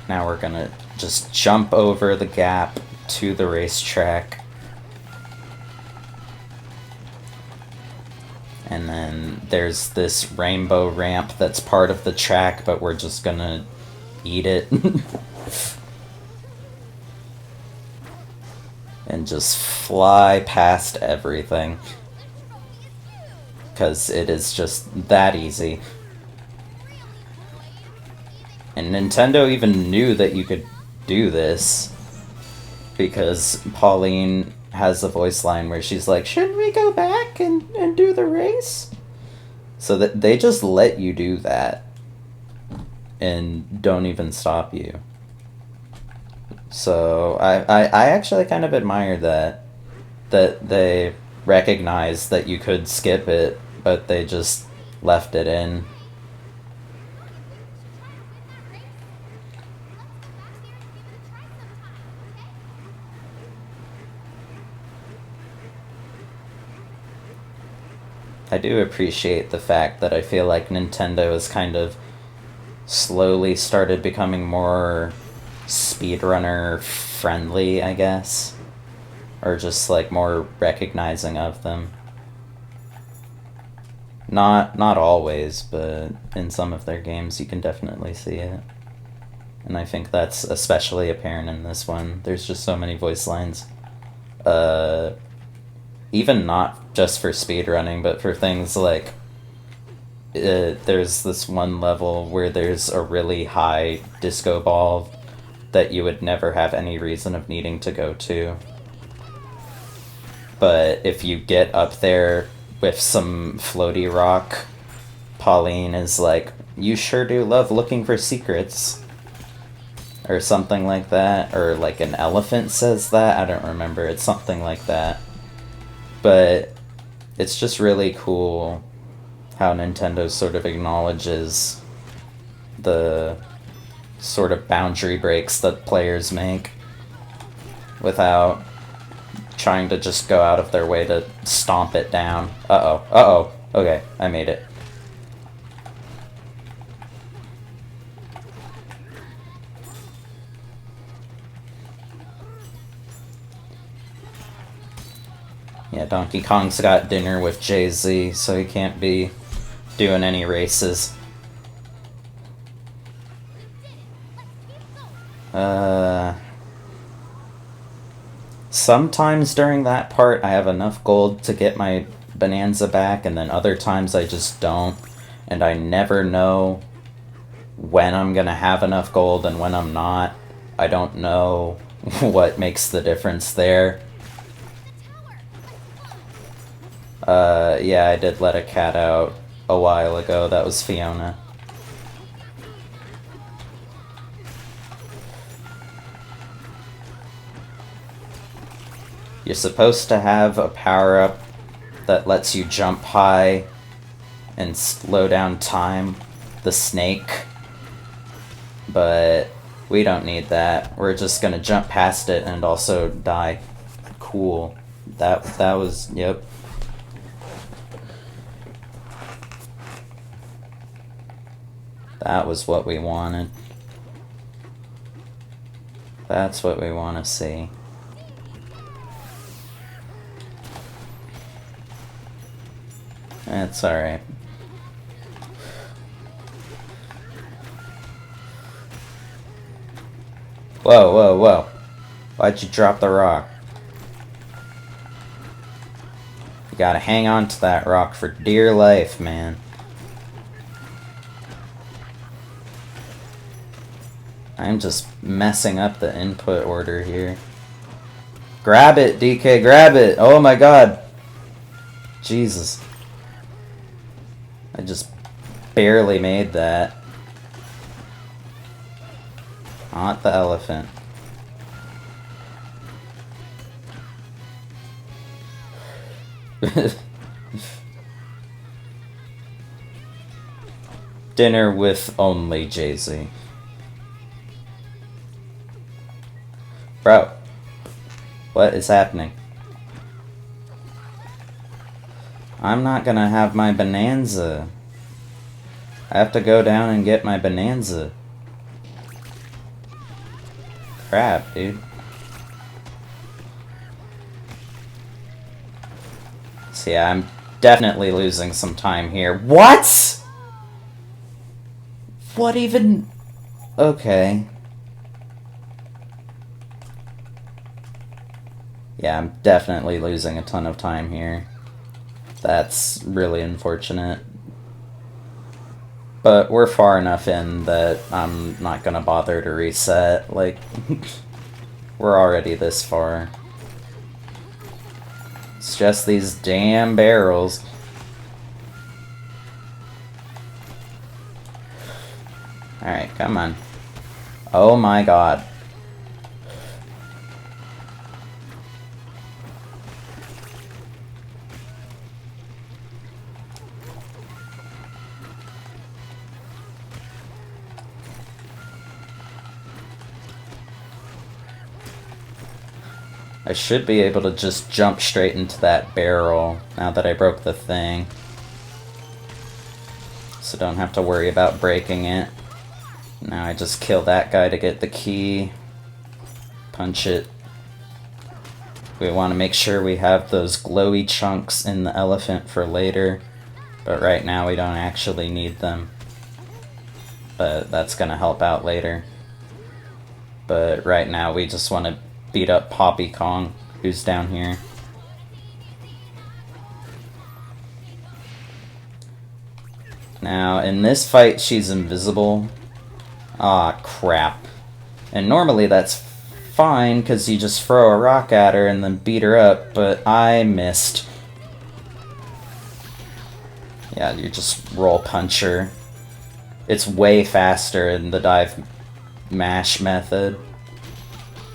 Now we're gonna just jump over the gap to the racetrack. And then there's this rainbow ramp that's part of the track, but we're just gonna eat it. And just fly past everything. Because it is just that easy. And Nintendo even knew that you could do this, because Pauline has a voice line where she's like, shouldn't we go back and do the race? So that they just let you do that and don't even stop you. So I actually kind of admire that they recognized that you could skip it, but they just left it in. I do appreciate the fact that I feel like Nintendo has kind of slowly started becoming more speedrunner friendly, I guess. Or just like more recognizing of them. Not always, but in some of their games you can definitely see it. And I think that's especially apparent in this one. There's just so many voice lines. Even not just for speedrunning, but for things like there's this one level where there's a really high disco ball that you would never have any reason of needing to go to. But if you get up there with some floaty rock, Pauline is like, you sure do love looking for secrets. Or something like that. Or like an elephant says that. I don't remember. It's something like that. But it's just really cool how Nintendo sort of acknowledges the sort of boundary breaks that players make without trying to just go out of their way to stomp it down. Uh-oh. Okay, I made it. Yeah, Donkey Kong's got dinner with Jay-Z, so he can't be doing any races. Sometimes during that part I have enough gold to get my Bananza back, and then other times I just don't. And I never know when I'm gonna have enough gold and when I'm not. I don't know what makes the difference there. Yeah, I did let a cat out a while ago. That was Fiona. You're supposed to have a power-up that lets you jump high and slow down time, the snake. But we don't need that. We're just gonna jump past it and also die. Cool. That was, yep. That was what we wanted. That's what we want to see. That's alright. Whoa. Why'd you drop the rock? You gotta hang on to that rock for dear life, man. I'm just messing up the input order here. Grab it, DK, grab it! Oh my god! Jesus. I just barely made that. Not the elephant. Dinner with only Jay-Z. Bro, what is happening? I'm not gonna have my Bananza. I have to go down and get my Bananza. Crap, dude. So yeah, I'm definitely losing some time here. What?! What even... Okay. Yeah, I'm definitely losing a ton of time here. That's really unfortunate. But we're far enough in that I'm not gonna bother to reset. Like, we're already this far. It's just these damn barrels. Alright, come on. Oh my god. I should be able to just jump straight into that barrel now that I broke the thing. So don't have to worry about breaking it. Now I just kill that guy to get the key. Punch it. We want to make sure we have those glowy chunks in the elephant for later. But right now we don't actually need them. But that's going to help out later. But right now we just want to beat up Poppy Kong, who's down here. Now, in this fight, she's invisible. Ah, crap. And normally that's fine, because you just throw a rock at her and then beat her up, but I missed. Yeah, you just roll punch her. It's way faster in the dive mash method,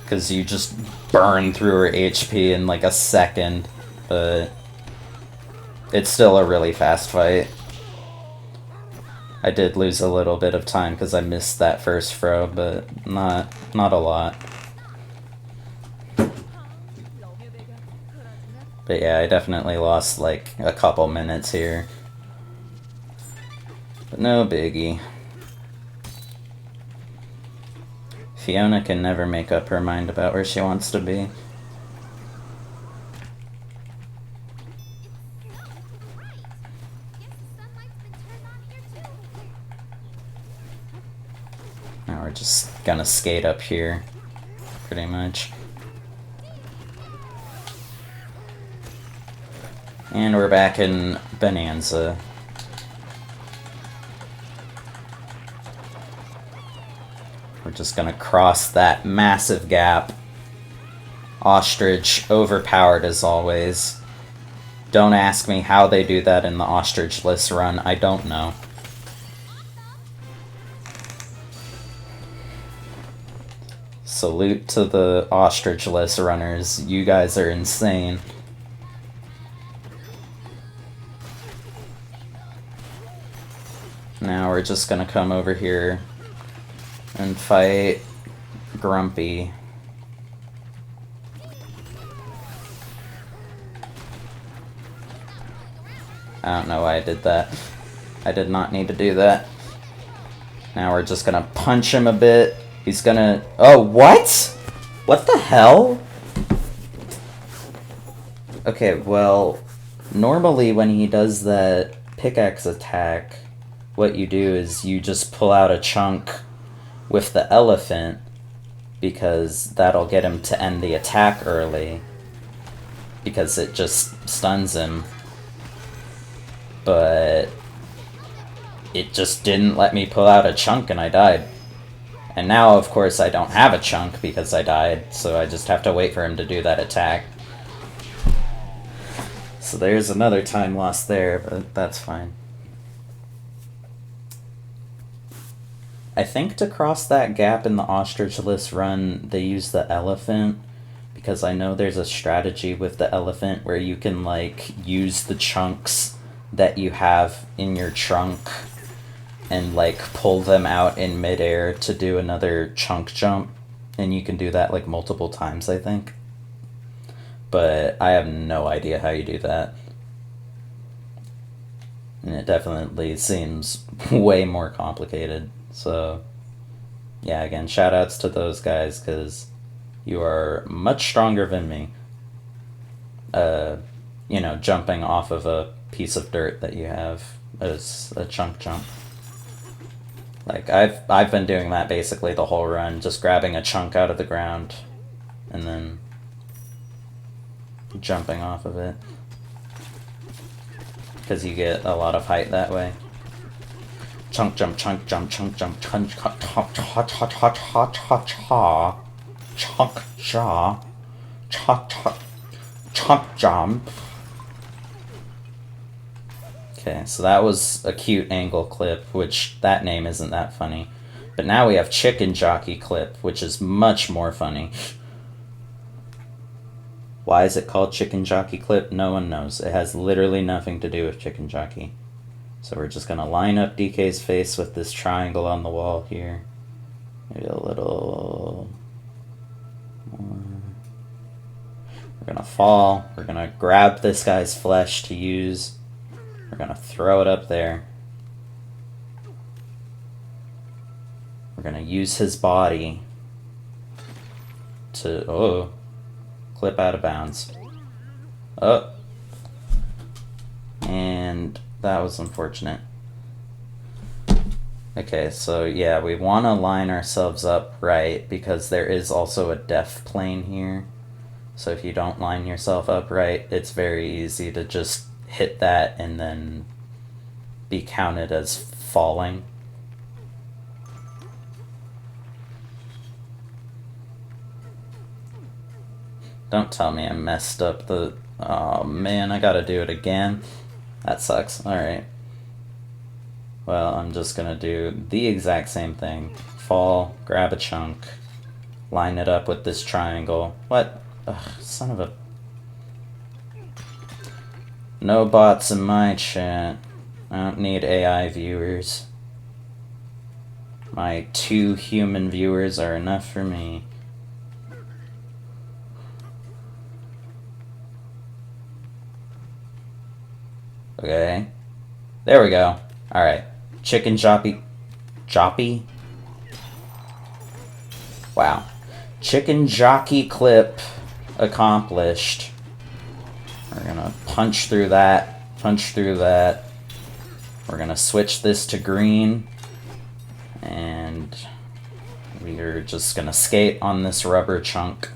because you just burn through her HP in like a second, but it's still a really fast fight. I did lose a little bit of time because I missed that first throw, but not a lot. But yeah, I definitely lost like a couple minutes here. But no biggie. Fiona can never make up her mind about where she wants to be. Now we're just gonna skate up here, pretty much. And we're back in Bananza. We're just gonna cross that massive gap. Ostrich, overpowered as always. Don't ask me how they do that in the ostrich-less run, I don't know. Salute to the ostrich-less runners, you guys are insane. Now we're just gonna come over here and fight Grumpy. I don't know why I did that. I did not need to do that. Now we're just gonna punch him a bit. He's gonna... Oh, what? What the hell? Okay, well, normally when he does that pickaxe attack, what you do is you just pull out a chunk with the elephant, because that'll get him to end the attack early, because it just stuns him. But it just didn't let me pull out a chunk and I died. And now, of course, I don't have a chunk because I died, so I just have to wait for him to do that attack. So there's another time lost there, but that's fine. I think to cross that gap in the ostrich-less run, they use the elephant, because I know there's a strategy with the elephant where you can, like, use the chunks that you have in your trunk and like pull them out in midair to do another chunk jump, and you can do that like multiple times, I think. But I have no idea how you do that. And it definitely seems way more complicated. So yeah, again, shout outs to those guys, because you are much stronger than me. You know, jumping off of a piece of dirt that you have as a chunk jump. Like, I've been doing that basically the whole run, just grabbing a chunk out of the ground and then jumping off of it, because you get a lot of height that way. Chunk jump, chunk jump, chunk jump, chunk cha cha cha cha cha cha cha. Chunk jaw. Cha cha. Chunk jump. Okay, so that was a cute angle clip, which that name isn't that funny. But now we have chicken jockey clip, which is much more funny. Why is it called chicken jockey clip? No one knows. It has literally nothing to do with chicken jockey. So we're just gonna line up DK's face with this triangle on the wall here. Maybe a little more. We're gonna fall. We're gonna grab this guy's flesh to use. We're gonna throw it up there. We're gonna use his body to, clip out of bounds. Oh. And that was unfortunate. Okay, so yeah, we wanna line ourselves up right because there is also a def plane here. So if you don't line yourself up right, it's very easy to just hit that and then be counted as falling. Don't tell me I messed up the... Oh man, I gotta do it again. That sucks. Alright. Well, I'm just gonna do the exact same thing. Fall, grab a chunk, line it up with this triangle. What? Ugh, son of a... No bots in my chat. I don't need AI viewers. My 2 human viewers are enough for me. Okay. There we go. Alright. Chicken joppy. Joppy? Wow. Chicken jockey clip accomplished. We're gonna punch through that. Punch through that. We're gonna switch this to green. And we're just gonna skate on this rubber chunk.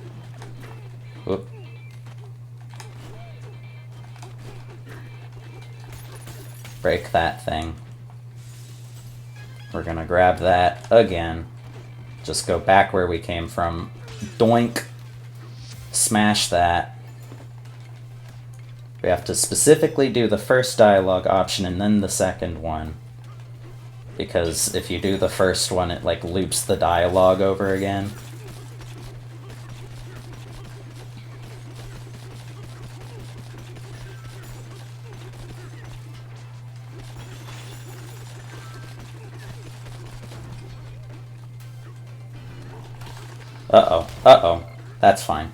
Whoop. Break that thing. We're gonna grab that again. Just go back where we came from. Doink. Smash that. We have to specifically do the first dialogue option and then the second one. Because if you do the first one, it like loops the dialogue over again. Uh-oh. Uh-oh. That's fine.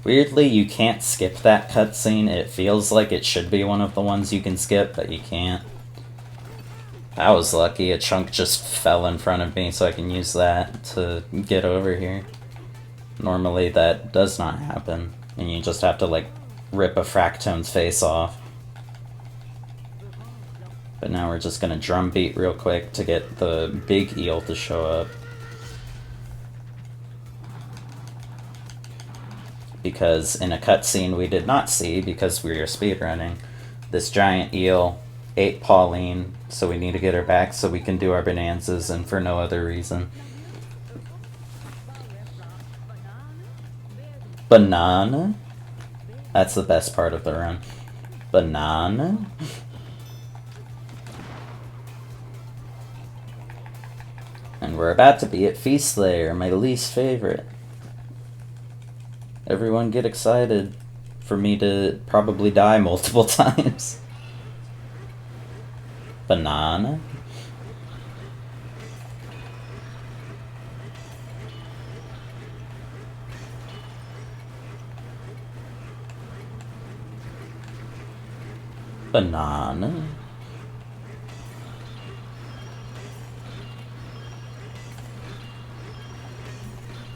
Weirdly, you can't skip that cutscene. It feels like it should be one of the ones you can skip, but you can't. I was lucky. A chunk just fell in front of me, so I can use that to get over here. Normally, that does not happen, and you just have to, like, rip a Fractone's face off. But now we're just gonna drum beat real quick to get the big eel to show up. Because in a cutscene we did not see, because we are speedrunning, this giant eel ate Pauline, so we need to get her back so we can do our bonanzas, and for no other reason. Banana? That's the best part of the run. Banana? And we're about to be at Feast Layer, my least favorite. Everyone get excited for me to probably die multiple times. Banana? Banana?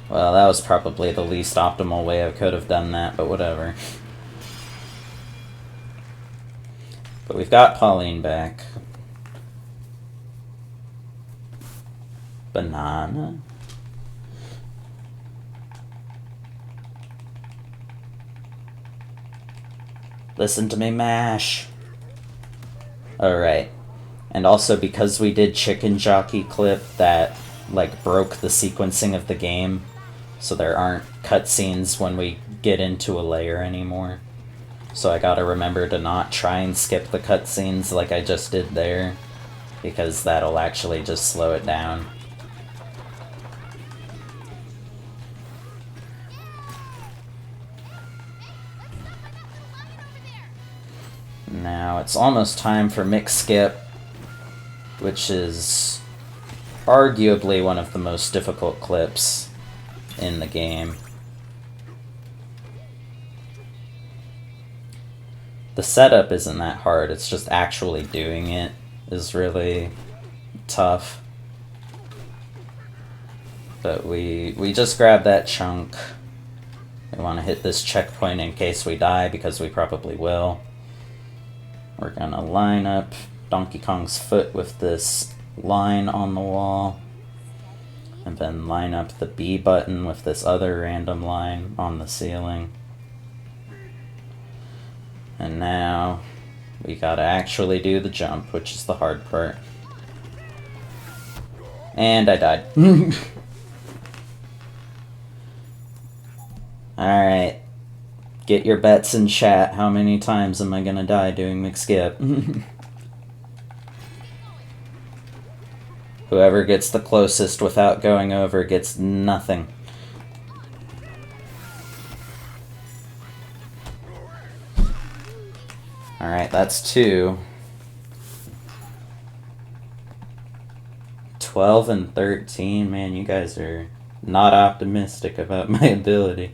Well, that was probably the least optimal way I could have done that, but whatever. But we've got Pauline back. Banana? Listen to me mash. Alright. And also because we did Chicken Jockey clip, that like broke the sequencing of the game. So there aren't cutscenes when we get into a layer anymore. So I gotta remember to not try and skip the cutscenes like I just did there, because that'll actually just slow it down. Now it's almost time for Mix Skip, which is arguably one of the most difficult clips in the game. The setup isn't that hard, it's just actually doing it is really tough. But we just grab that chunk. We want to hit this checkpoint in case we die, because we probably will. We're gonna line up Donkey Kong's foot with this line on the wall, and then line up the B button with this other random line on the ceiling. And now we gotta actually do the jump, which is the hard part. And I died. Alright. Get your bets in chat. How many times am I gonna die doing McSkip? Whoever gets the closest without going over gets nothing. Alright, that's 2. 12 and 13. Man, you guys are not optimistic about my ability.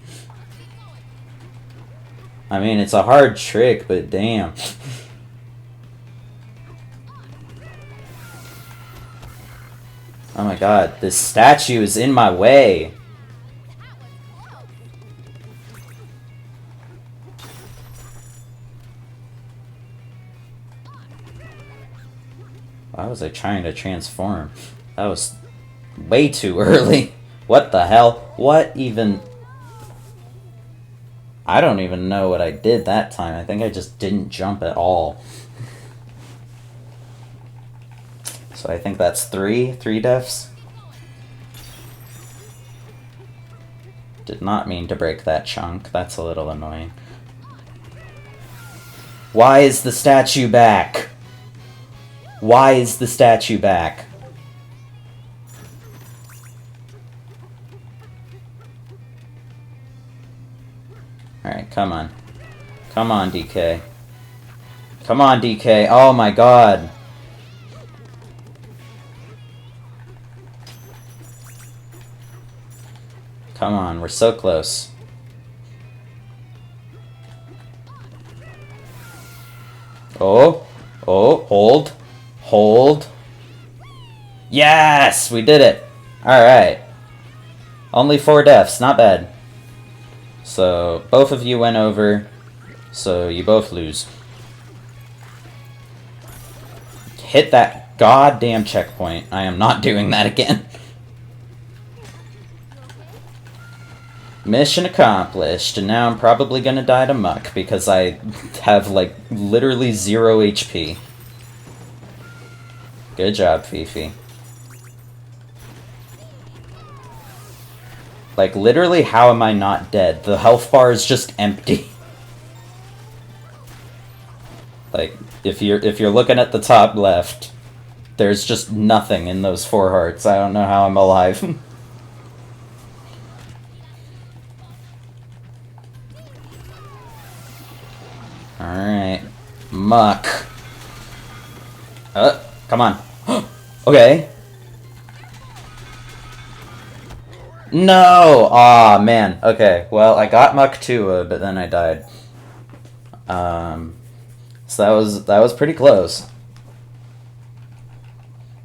I mean, it's a hard trick, but damn. Oh my god, this statue is in my way. Why was I trying to transform? That was way too early. What the hell? What even... I don't even know what I did that time. I think I just didn't jump at all. So I think that's 3 deaths. Did not mean to break that chunk. That's a little annoying. Why is the statue back? Why is the statue back? Alright, come on. Come on, DK. Come on, DK. Oh my god. Come on, we're so close. Oh. Oh, hold. Hold. Yes! We did it! Alright. Only 4 deaths, not bad. So, both of you went over, so you both lose. Hit that goddamn checkpoint. I am not doing that again. Mission accomplished, and now I'm probably gonna die to Muck, because I have, like, literally 0 HP. Good job, Fifi. Like, literally, how am I not dead? The health bar is just empty. Like, if you're looking at the top left, there's just nothing in those 4 hearts. I don't know how I'm alive. Alright. Muck. Come on. Okay. No! Aw, man. Okay, well, I got Muck 2, but then I died. So that was pretty close.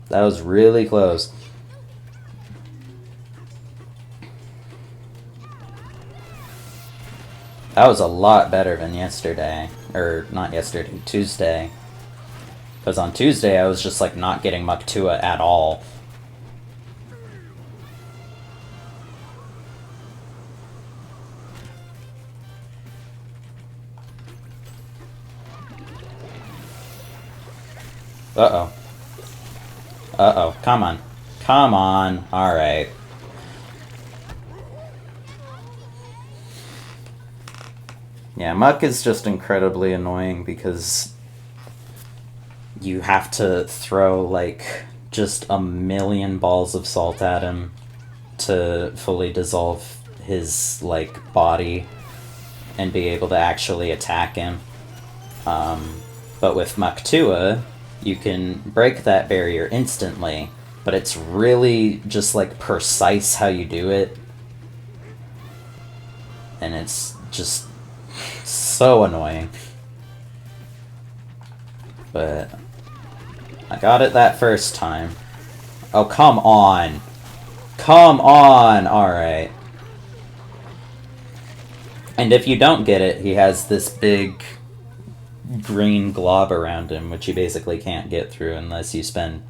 That was really close. That was a lot better than yesterday. Or, not yesterday, Tuesday. Because on Tuesday, I was just, like, not getting Muck 2 at all. Uh-oh. Uh-oh. Come on. Come on. Alright. Yeah, Muck is just incredibly annoying because you have to throw, like, just a million balls of salt at him to fully dissolve his, like, body and be able to actually attack him. But with Muktua, you can break that barrier instantly, but it's really just, like, precise how you do it. And it's just so annoying. But I got it that first time. Oh, come on! Come on! Alright. And if you don't get it, he has this big green glob around him, which you basically can't get through unless you spend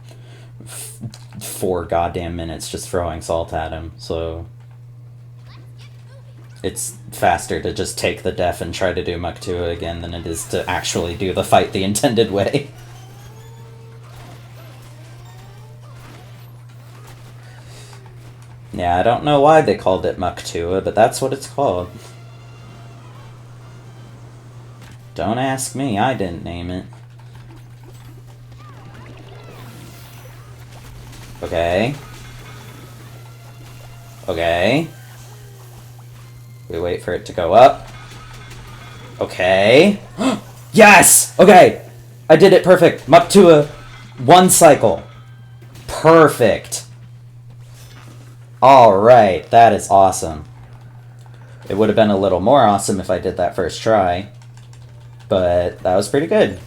4 goddamn minutes just throwing salt at him, so it's faster to just take the def and try to do Muktua again than it is to actually do the fight the intended way. Yeah, I don't know why they called it Muktua, but that's what it's called. Don't ask me, I didn't name it. Okay. Okay. We wait for it to go up. Okay. Yes! Okay! I did it perfect! Muktua, 1 cycle. Perfect. Alright, that is awesome. It would have been a little more awesome if I did that first try. But that was pretty good.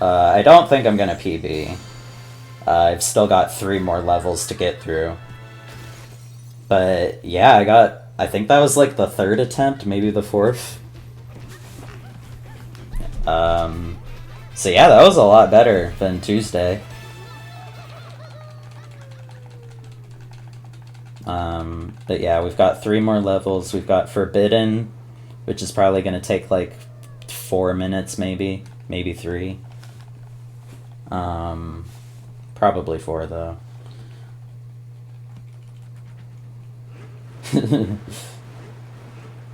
I don't think I'm gonna PB. I've still got 3 more levels to get through. But yeah, I think that was like the 3rd attempt, maybe the 4th. So yeah, that was a lot better than Tuesday. But yeah, we've got 3 more levels. We've got Forbidden, which is probably going to take like 4 minutes, maybe 3. Probably 4 though.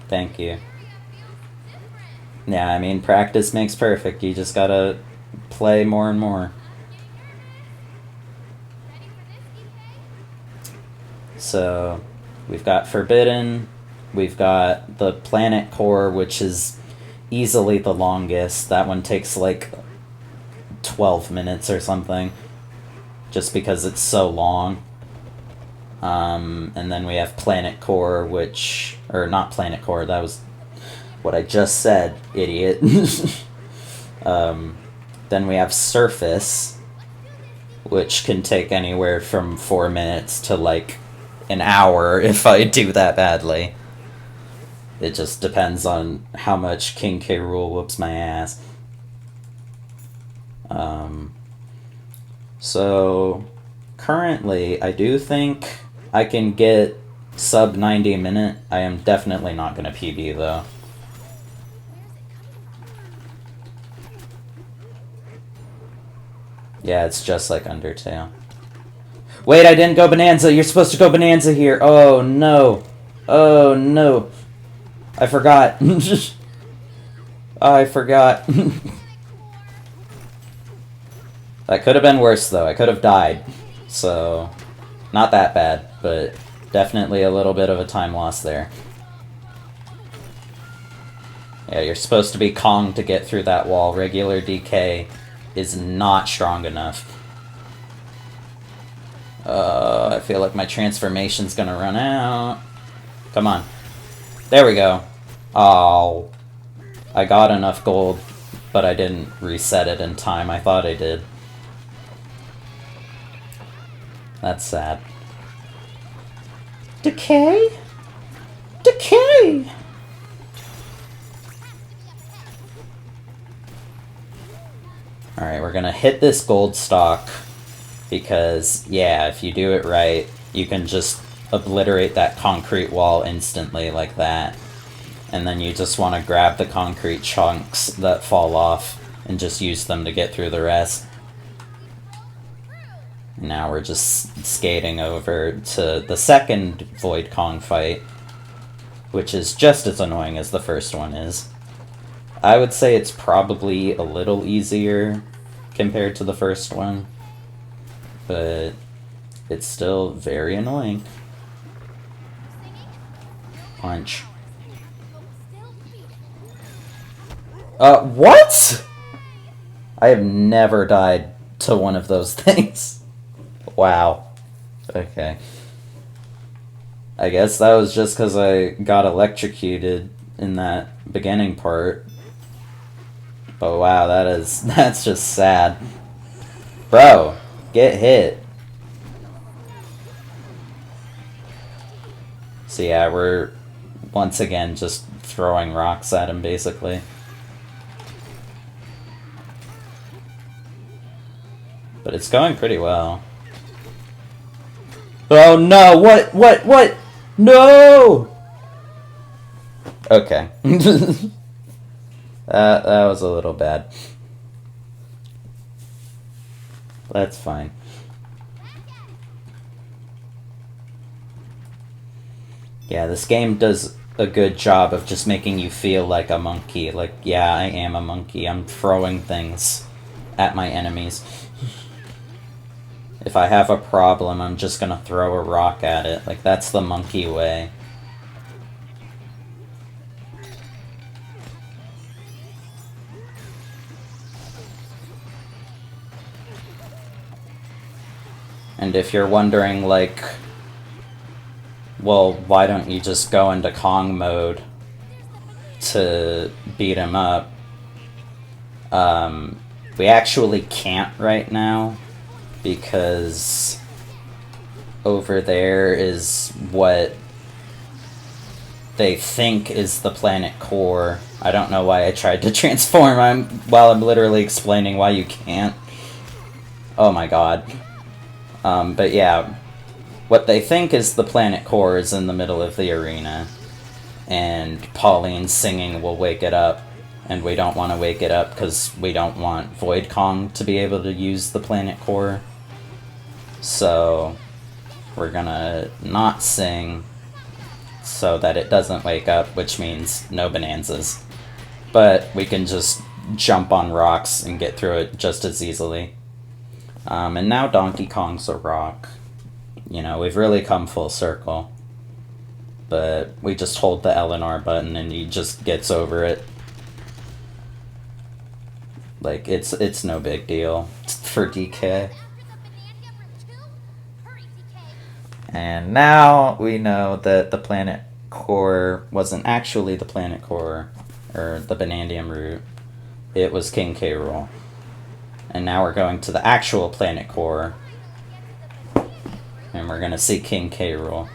Thank you. Yeah, I mean, practice makes perfect. You just gotta play more and more. So, we've got Forbidden, we've got the Planet Core, which is easily the longest. That one takes like 12 minutes or something, just because it's so long. And then we have Planet Core, which... or not Planet Core, that was what I just said, idiot. Then we have Surface, which can take anywhere from 4 minutes to like an hour if I do that badly. It just depends on how much King K. Rool whoops my ass. So currently I do think I can get sub 90 minute. I am definitely not going to PB though. Yeah, it's just like Undertale. Wait, I didn't go Bananza. You're supposed to go Bananza here. Oh no. Oh no. I forgot. I forgot. That could have been worse though. I could have died. So, not that bad, but definitely a little bit of a time loss there. Yeah, you're supposed to be Kong to get through that wall. Regular DK is not strong enough. I feel like my transformation's gonna run out. Come on. There we go. Oh. I got enough gold, but I didn't reset it in time. I thought I did. That's sad. Decay? Decay! Alright, we're gonna hit this gold stock because, yeah, if you do it right, you can just obliterate that concrete wall instantly like that. And then you just want to grab the concrete chunks that fall off and just use them to get through the rest. Now we're just skating over to the second Void Kong fight, which is just as annoying as the first one is. I would say it's probably a little easier compared to the first one, but it's still very annoying. Punch. What? I have never died to one of those things. Wow. Okay. I guess that was just because I got electrocuted in that beginning part. But wow, that's just sad. Bro, get hit. So yeah, we're once again just throwing rocks at him, basically. But it's going pretty well. Oh no, what? No! Okay. That was a little bad. That's fine. Yeah, this game does a good job of just making you feel like a monkey. Like, yeah, I am a monkey. I'm throwing things at my enemies. If I have a problem, I'm just gonna throw a rock at it. Like, that's the monkey way. And if you're wondering, like, well, why don't you just go into Kong mode to beat him up? We actually can't right now, because over there is what they think is the planet core. I don't know why I tried to transform while I'm literally explaining why you can't. Oh my god. But yeah, what they think is the planet core is in the middle of the arena, and Pauline's singing will wake it up, and we don't want to wake it up because we don't want Void Kong to be able to use the planet core. So we're gonna not sing so that it doesn't wake up, which means no Bananzas. But we can just jump on rocks and get through it just as easily. And now Donkey Kong's a rock. You know, we've really come full circle. But we just hold the L&R button and he just gets over it. Like, it's no big deal for DK. And now we know that the planet core wasn't actually the planet core, or the Banandium root. It was King K. Rool. And now we're going to the actual planet core, and we're gonna see King K. Rool.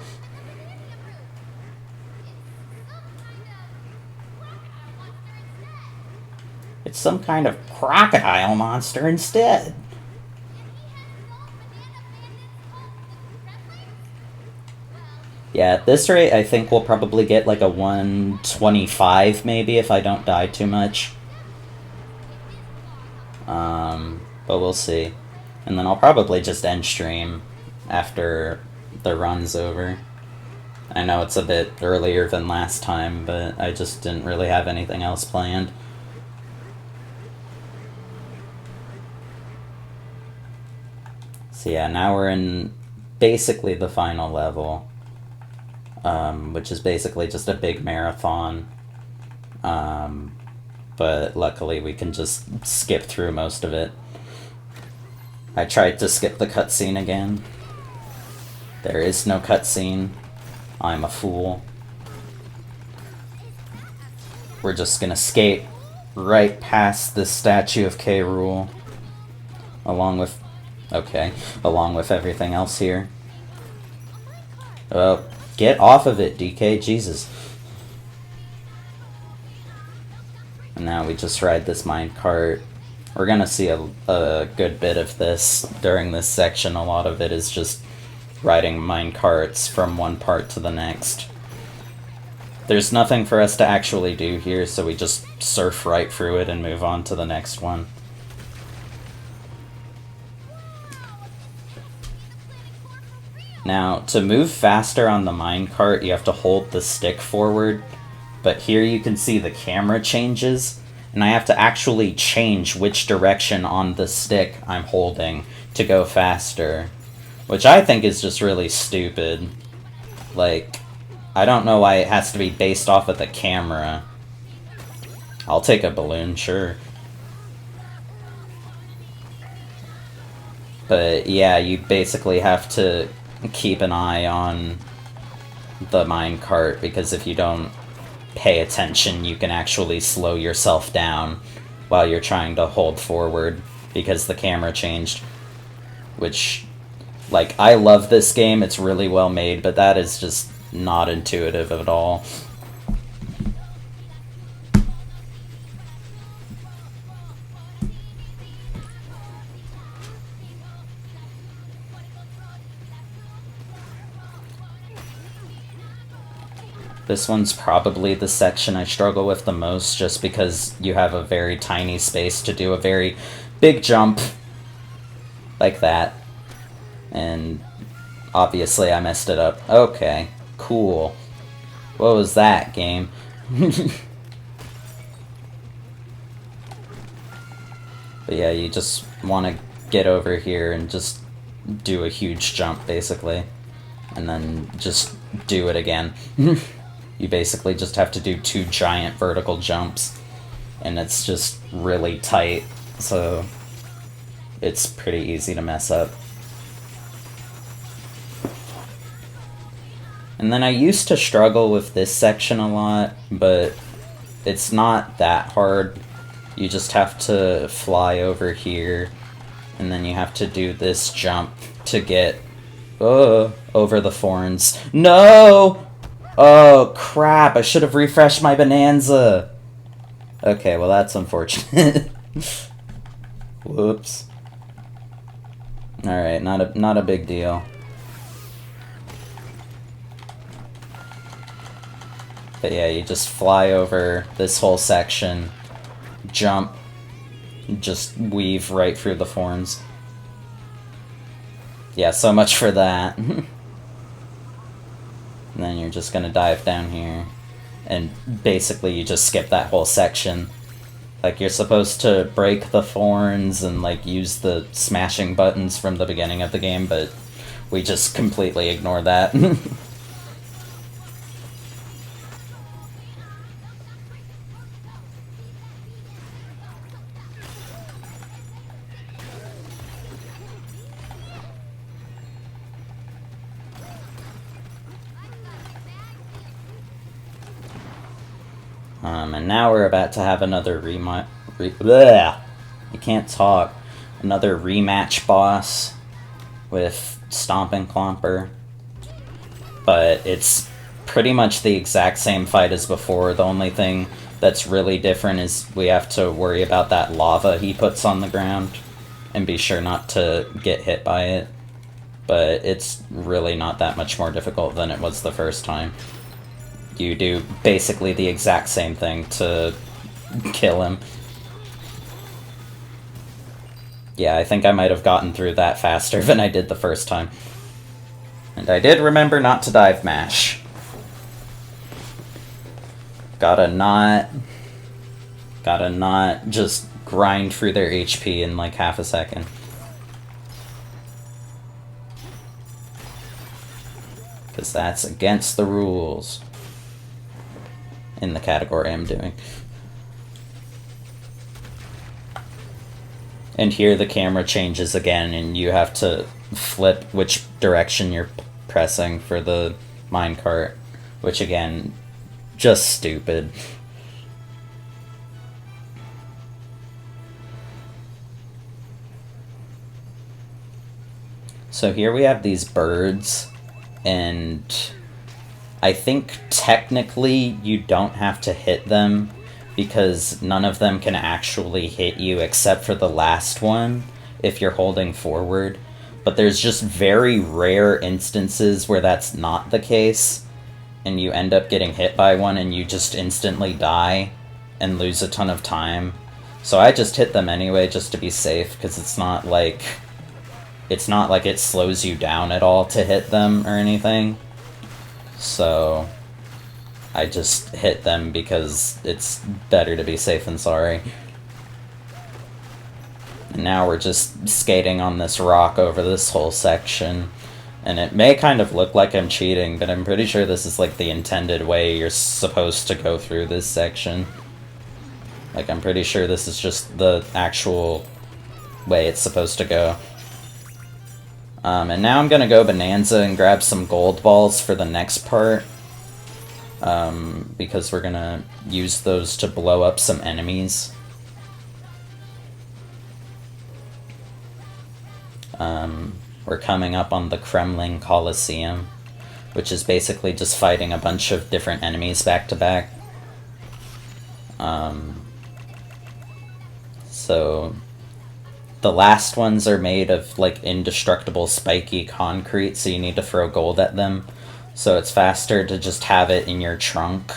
It's some kind of crocodile monster instead. Yeah, at this rate, I think we'll probably get like a 125 maybe if I don't die too much. But we'll see. And then I'll probably just end stream after the run's over. I know it's a bit earlier than last time, but I just didn't really have anything else planned. So yeah, now we're in basically the final level, which is basically just a big marathon. But luckily we can just skip through most of it. I tried to skip the cutscene again. There is no cutscene. I'm a fool. We're just gonna skate right past this statue of K. Rool, along with everything else here. Oh, get off of it, DK, Jesus. And now we just ride this minecart. We're gonna see a good bit of this during this section. A lot of it is just riding minecarts from one part to the next. There's nothing for us to actually do here, so we just surf right through it and move on to the next one. Now, to move faster on the minecart, you have to hold the stick forward, but here you can see the camera changes, and I have to actually change which direction on the stick I'm holding to go faster, which I think is just really stupid. Like, I don't know why it has to be based off of the camera. I'll take a balloon, sure. But yeah, you basically have to keep an eye on the minecart, because if you don't pay attention, you can actually slow yourself down while you're trying to hold forward, because the camera changed. Which, like, I love this game, it's really well made, but that is just not intuitive at all. This one's probably the section I struggle with the most, just because you have a very tiny space to do a very big jump like that. And obviously I messed it up. Okay, cool. What was that, game? But yeah, you just want to get over here and just do a huge jump, basically. And then just do it again. You basically just have to do 2 giant vertical jumps, and it's just really tight, so it's pretty easy to mess up. And then I used to struggle with this section a lot, but it's not that hard. You just have to fly over here, and then you have to do this jump to get over the thorns. No! Oh, crap, I should have refreshed my Bananza. Okay, well that's unfortunate. Whoops. Alright, not a big deal. But yeah, you just fly over this whole section, jump, just weave right through the thorns. Yeah, so much for that. And then you're just gonna dive down here, and basically you just skip that whole section. Like, you're supposed to break the thorns and, like, use the smashing buttons from the beginning of the game, but we just completely ignore that. And now we're about to have another I can't talk. Another rematch boss with Stompin' Clomper. But it's pretty much the exact same fight as before. The only thing that's really different is we have to worry about that lava he puts on the ground and be sure not to get hit by it. But it's really not that much more difficult than it was the first time. You do basically the exact same thing to kill him. Yeah, I think I might have gotten through that faster than I did the first time. And I did remember not to dive mash. Gotta not just grind through their HP in like half a second. Because that's against the rules. In the category I'm doing. And here the camera changes again, and you have to flip which direction you're pressing for the minecart, which again, just stupid. So here we have these birds, and I think technically you don't have to hit them, because none of them can actually hit you except for the last one if you're holding forward. But there's just very rare instances where that's not the case, and you end up getting hit by one and you just instantly die and lose a ton of time. So I just hit them anyway just to be safe, because it's not like it's not like it slows you down at all to hit them or anything. So I just hit them because it's better to be safe than sorry. And now we're just skating on this rock over this whole section. And it may kind of look like I'm cheating, but I'm pretty sure this is like the intended way you're supposed to go through this section. Like, I'm pretty sure this is just the actual way it's supposed to go. And now I'm gonna go Bananza and grab some gold balls for the next part. Because we're gonna use those to blow up some enemies. We're coming up on the Kremlin Coliseum, which is basically just fighting a bunch of different enemies back to back. So the last ones are made of like indestructible spiky concrete, so you need to throw gold at them. So it's faster to just have it in your trunk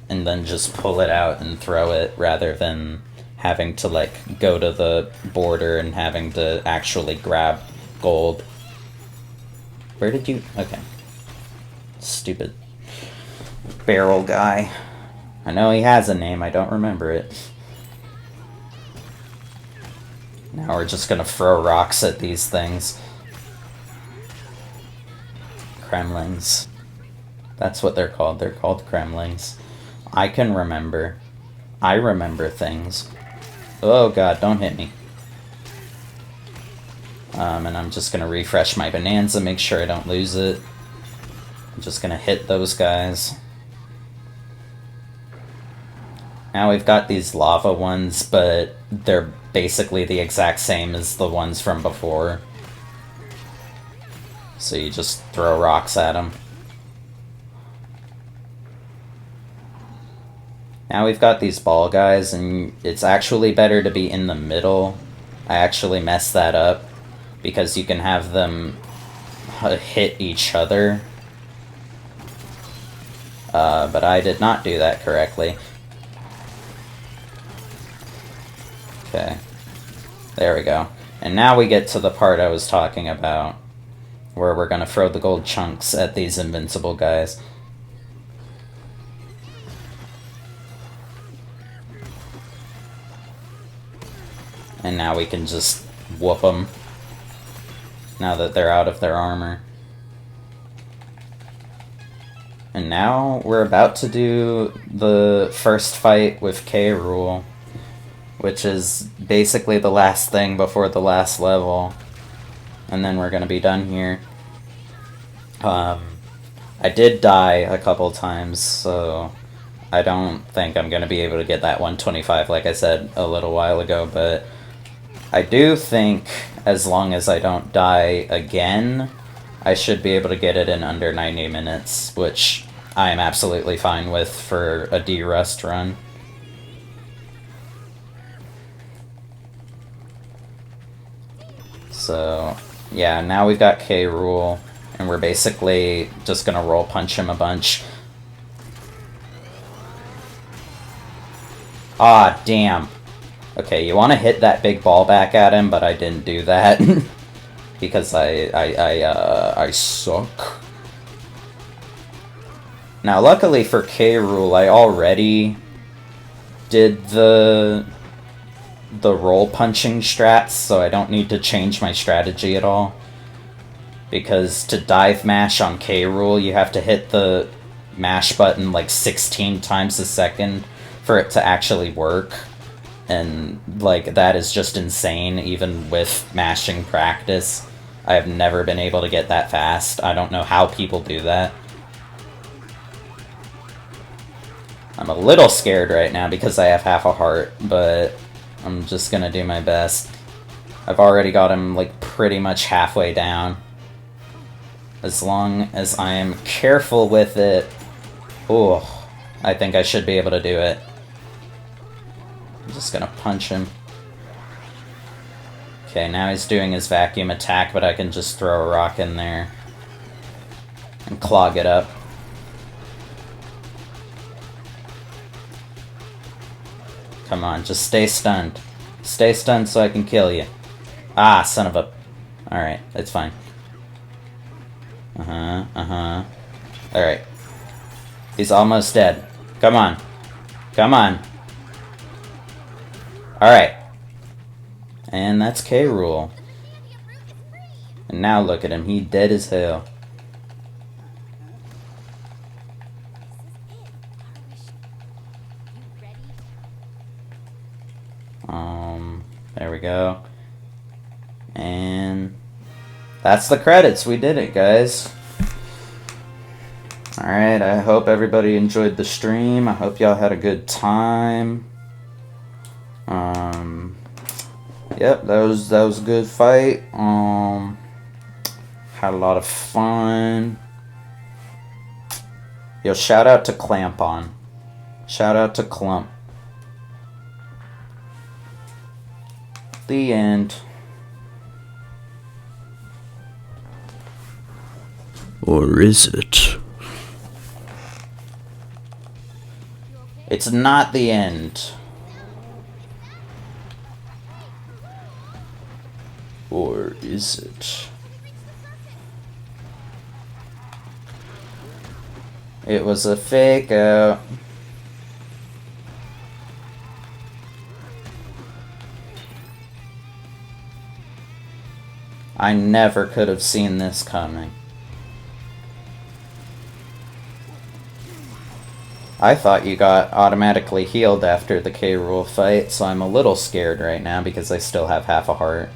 and then just pull it out and throw it rather than having to like go to the border and having to actually grab gold. Where did you... Okay. Stupid barrel guy. I know he has a name, I don't remember it. Now we're just gonna throw rocks at these things. Kremlings. That's what they're called. They're called Kremlings. I can remember. I remember things. Oh god, don't hit me. And I'm just gonna refresh my Bananza, make sure I don't lose it. I'm just gonna hit those guys. Now we've got these lava ones, but they're basically the exact same as the ones from before. So you just throw rocks at them. Now we've got these ball guys, and it's actually better to be in the middle. I actually messed that up, because you can have them hit each other. But I did not do that correctly. Okay. There we go. And now we get to the part I was talking about, where we're gonna throw the gold chunks at these invincible guys. And now we can just whoop them, now that they're out of their armor. And now we're about to do the first fight with K. Rool, which is basically the last thing before the last level. And then we're gonna be done here. I did die a couple times, so I don't think I'm gonna be able to get that 125 like I said a little while ago, but I do think as long as I don't die again, I should be able to get it in under 90 minutes, which I am absolutely fine with for a D-Rust run. So, yeah, now we've got K. Rool, and we're basically just gonna roll punch him a bunch. Ah, damn. Okay, you want to hit that big ball back at him, but I didn't do that. Because I suck. Now, luckily for K. Rool, I already did the roll punching strats, so I don't need to change my strategy at all. Because to dive mash on K. Rool, you have to hit the mash button like 16 times a second for it to actually work. And, like, that is just insane, even with mashing practice. I have never been able to get that fast. I don't know how people do that. I'm a little scared right now because I have half a heart, but I'm just gonna do my best. I've already got him, like, pretty much halfway down. As long as I am careful with it... Ooh, I think I should be able to do it. I'm just gonna punch him. Okay, now he's doing his vacuum attack, but I can just throw a rock in there and clog it up. Come on, just stay stunned. Stay stunned so I can kill you. Ah, son of a... Alright, it's fine. Alright. He's almost dead. Come on. Come on. Alright. And that's K. Rool. And now look at him. He dead as hell. There we go. And that's the credits. We did it, guys. Alright, I hope everybody enjoyed the stream. I hope y'all had a good time. Yep, that was a good fight. Had a lot of fun. Yo, shout out to Clamp On. Shout out to Clump. The end. Or is it? It's not the end. Or is it? It was a fake out. I never could have seen this coming. I thought you got automatically healed after the K. Rool fight, so I'm a little scared right now because I still have half a heart.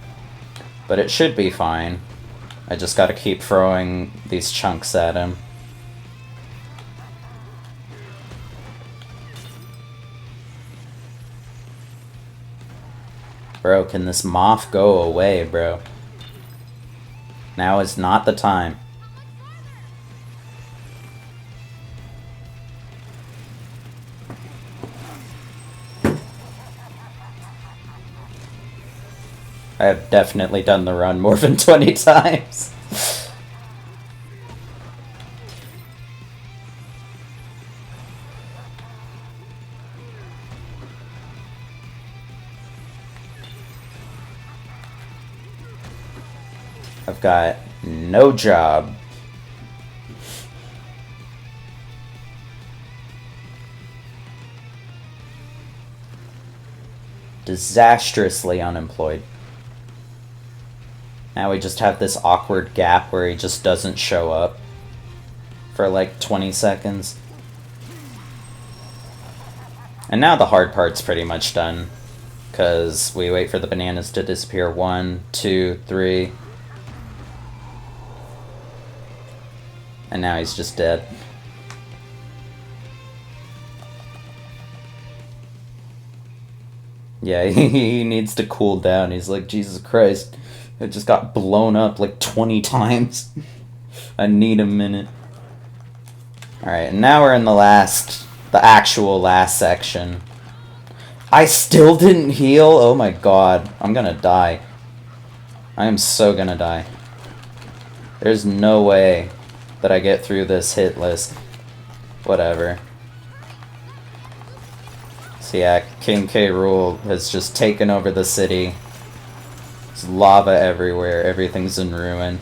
But it should be fine. I just gotta keep throwing these chunks at him. Bro, can this moth go away, bro? Now is not the time. I have definitely done the run more than 20 times. I've got no job. Disastrously unemployed. Now we just have this awkward gap where he just doesn't show up for like 20 seconds. And now the hard part's pretty much done, because we wait for the bananas to disappear. 1, 2, 3. And now he's just dead. Yeah, he needs to cool down. He's like, Jesus Christ, it just got blown up like 20 times. I need a minute. Alright, and now we're in the actual last section. I still didn't heal? Oh my god. I'm gonna die. I am so gonna die. There's no way that I get through this hit list. Whatever. So yeah, King K. Rool has just taken over the city. There's lava everywhere, everything's in ruin.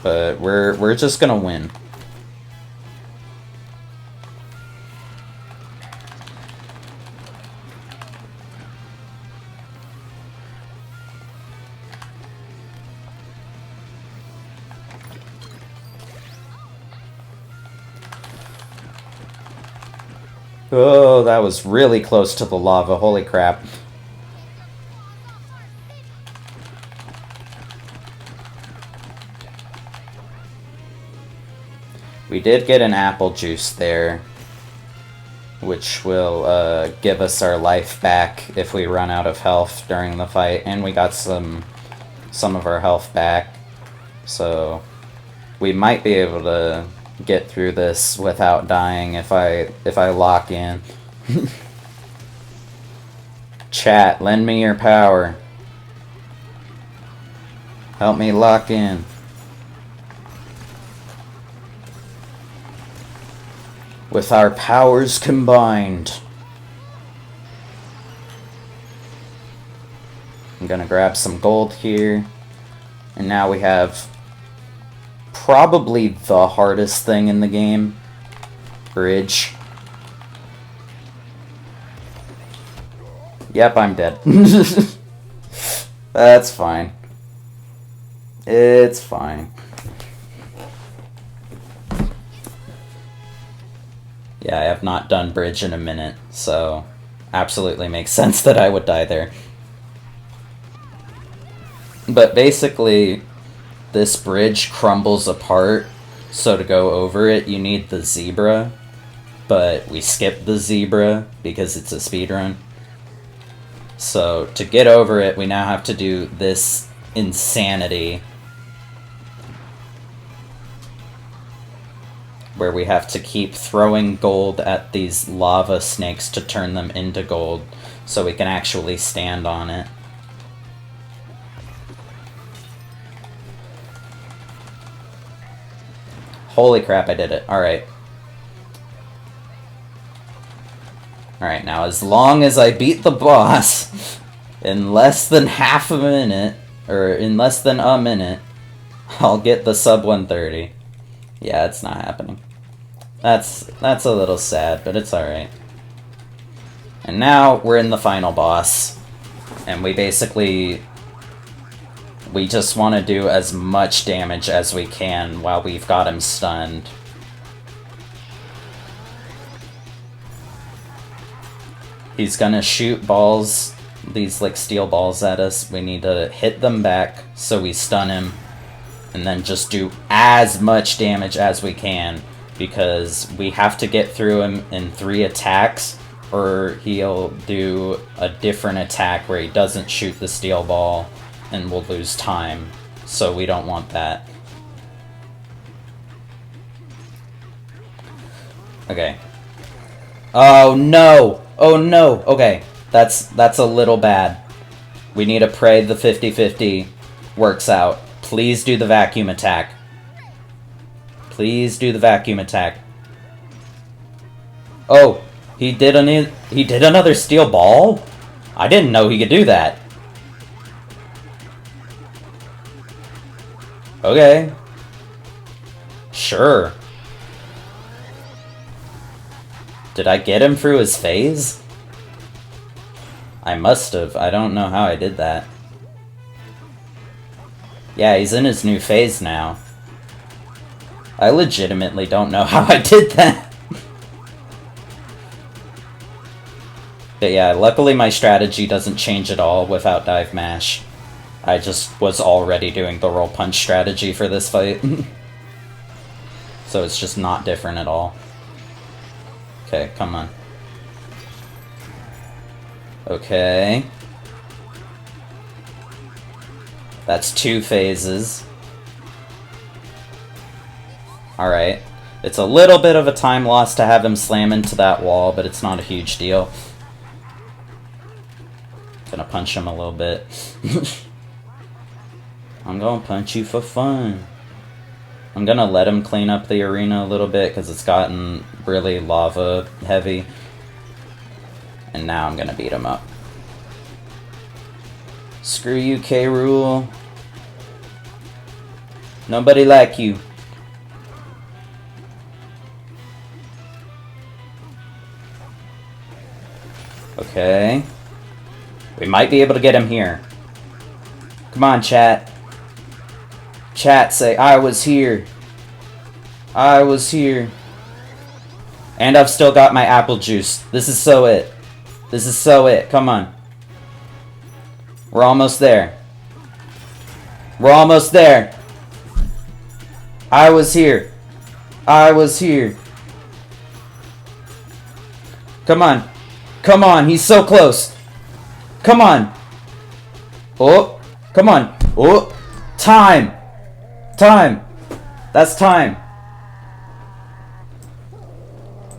But we're just gonna win. Oh, that was really close to the lava. Holy crap. We did get an apple juice there, which will give us our life back if we run out of health during the fight, and we got some of our health back, so we might be able to get through this without dying if I lock in. Chat, lend me your power. Help me lock in. With our powers combined, I'm gonna grab some gold here. And now we have probably the hardest thing in the game. Bridge. Yep, I'm dead. That's fine. It's fine. Yeah, I have not done bridge in a minute, so absolutely makes sense that I would die there. But basically, this bridge crumbles apart, so to go over it, you need the zebra. But we skipped the zebra because it's a speedrun. So to get over it, we now have to do this insanity where we have to keep throwing gold at these lava snakes to turn them into gold so we can actually stand on it. Holy crap, I did it. Alright. Alright, now as long as I beat the boss in less than half a minute, or in less than a minute, I'll get the sub 130. Yeah, it's not happening. That's a little sad, but it's alright. And now we're in the final boss. And we basically... we just want to do as much damage as we can while we've got him stunned. He's gonna shoot balls, these like steel balls at us. We need to hit them back so we stun him. And then just do as much damage as we can. Because we have to get through him in 3 attacks, or he'll do a different attack where he doesn't shoot the steel ball, and we'll lose time. So we don't want that. Okay. Oh no! Oh no! Okay, that's a little bad. We need to pray the 50-50 works out. Please do the vacuum attack. Please do the vacuum attack. Oh, he did another steel ball? I didn't know he could do that. Okay. Sure. Did I get him through his phase? I must have. I don't know how I did that. Yeah, he's in his new phase now. I legitimately don't know how I did that. But yeah, luckily my strategy doesn't change at all without dive mash. I just was already doing the roll punch strategy for this fight. So it's just not different at all. Okay, come on. Okay. That's 2 phases. Alright. It's a little bit of a time loss to have him slam into that wall, but it's not a huge deal. Gonna punch him a little bit. I'm gonna punch you for fun. I'm gonna let him clean up the arena a little bit because it's gotten really lava heavy. And now I'm gonna beat him up. Screw you, K-Rool. Nobody like you. Okay. We might be able to get him here. Come on, chat. Chat, say, I was here. I was here. And I've still got my apple juice. This is so it. This is so it. Come on. We're almost there. We're almost there. I was here. I was here. Come on. Come on. He's so close. Come on. Oh. Come on. Oh. Time. Time. That's time.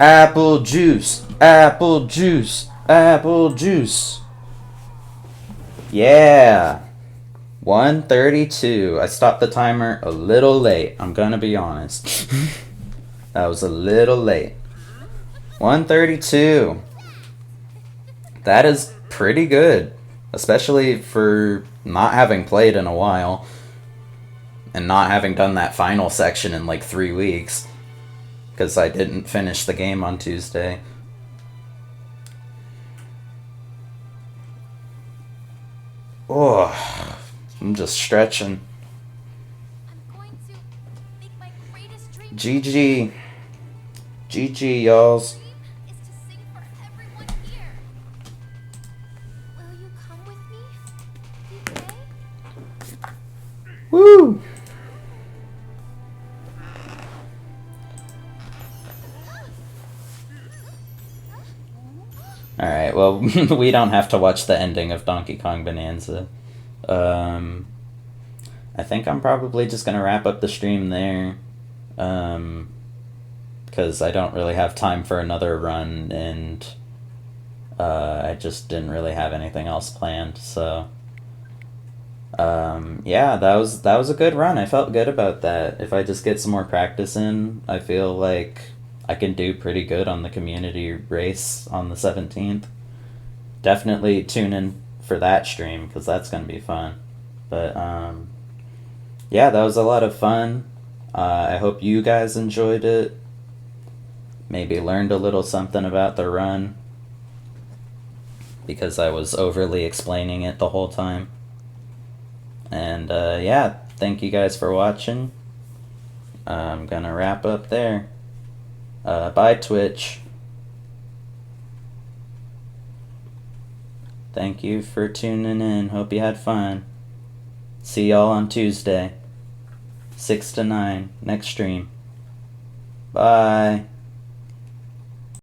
Apple juice. Apple juice. Apple juice. Yeah. 1:32. I stopped the timer a little late. I'm gonna be honest. That was a little late. 1:32. That is pretty good. especially for not having played in a while and not having done that final section in like 3 weeks because I didn't finish the game on Tuesday. Oh, I'm just stretching. GG. GG, y'alls. Woo! Alright, well, we don't have to watch the ending of Donkey Kong Bonanza. I think I'm probably just gonna wrap up the stream there. Because I don't really have time for another run, and I just didn't really have anything else planned, so... yeah, that was a good run. I felt good about that. If I just get some more practice in, I feel like I can do pretty good on the community race on the 17th. Definitely tune in for that stream, because that's going to be fun. But, yeah, that was a lot of fun. I hope you guys enjoyed it. Maybe learned a little something about the run, because I was overly explaining it the whole time. And yeah, thank you guys for watching. I'm gonna wrap up there. Bye, Twitch. Thank you for tuning in. Hope you had fun. See y'all on Tuesday, 6 to 9, next stream. Bye.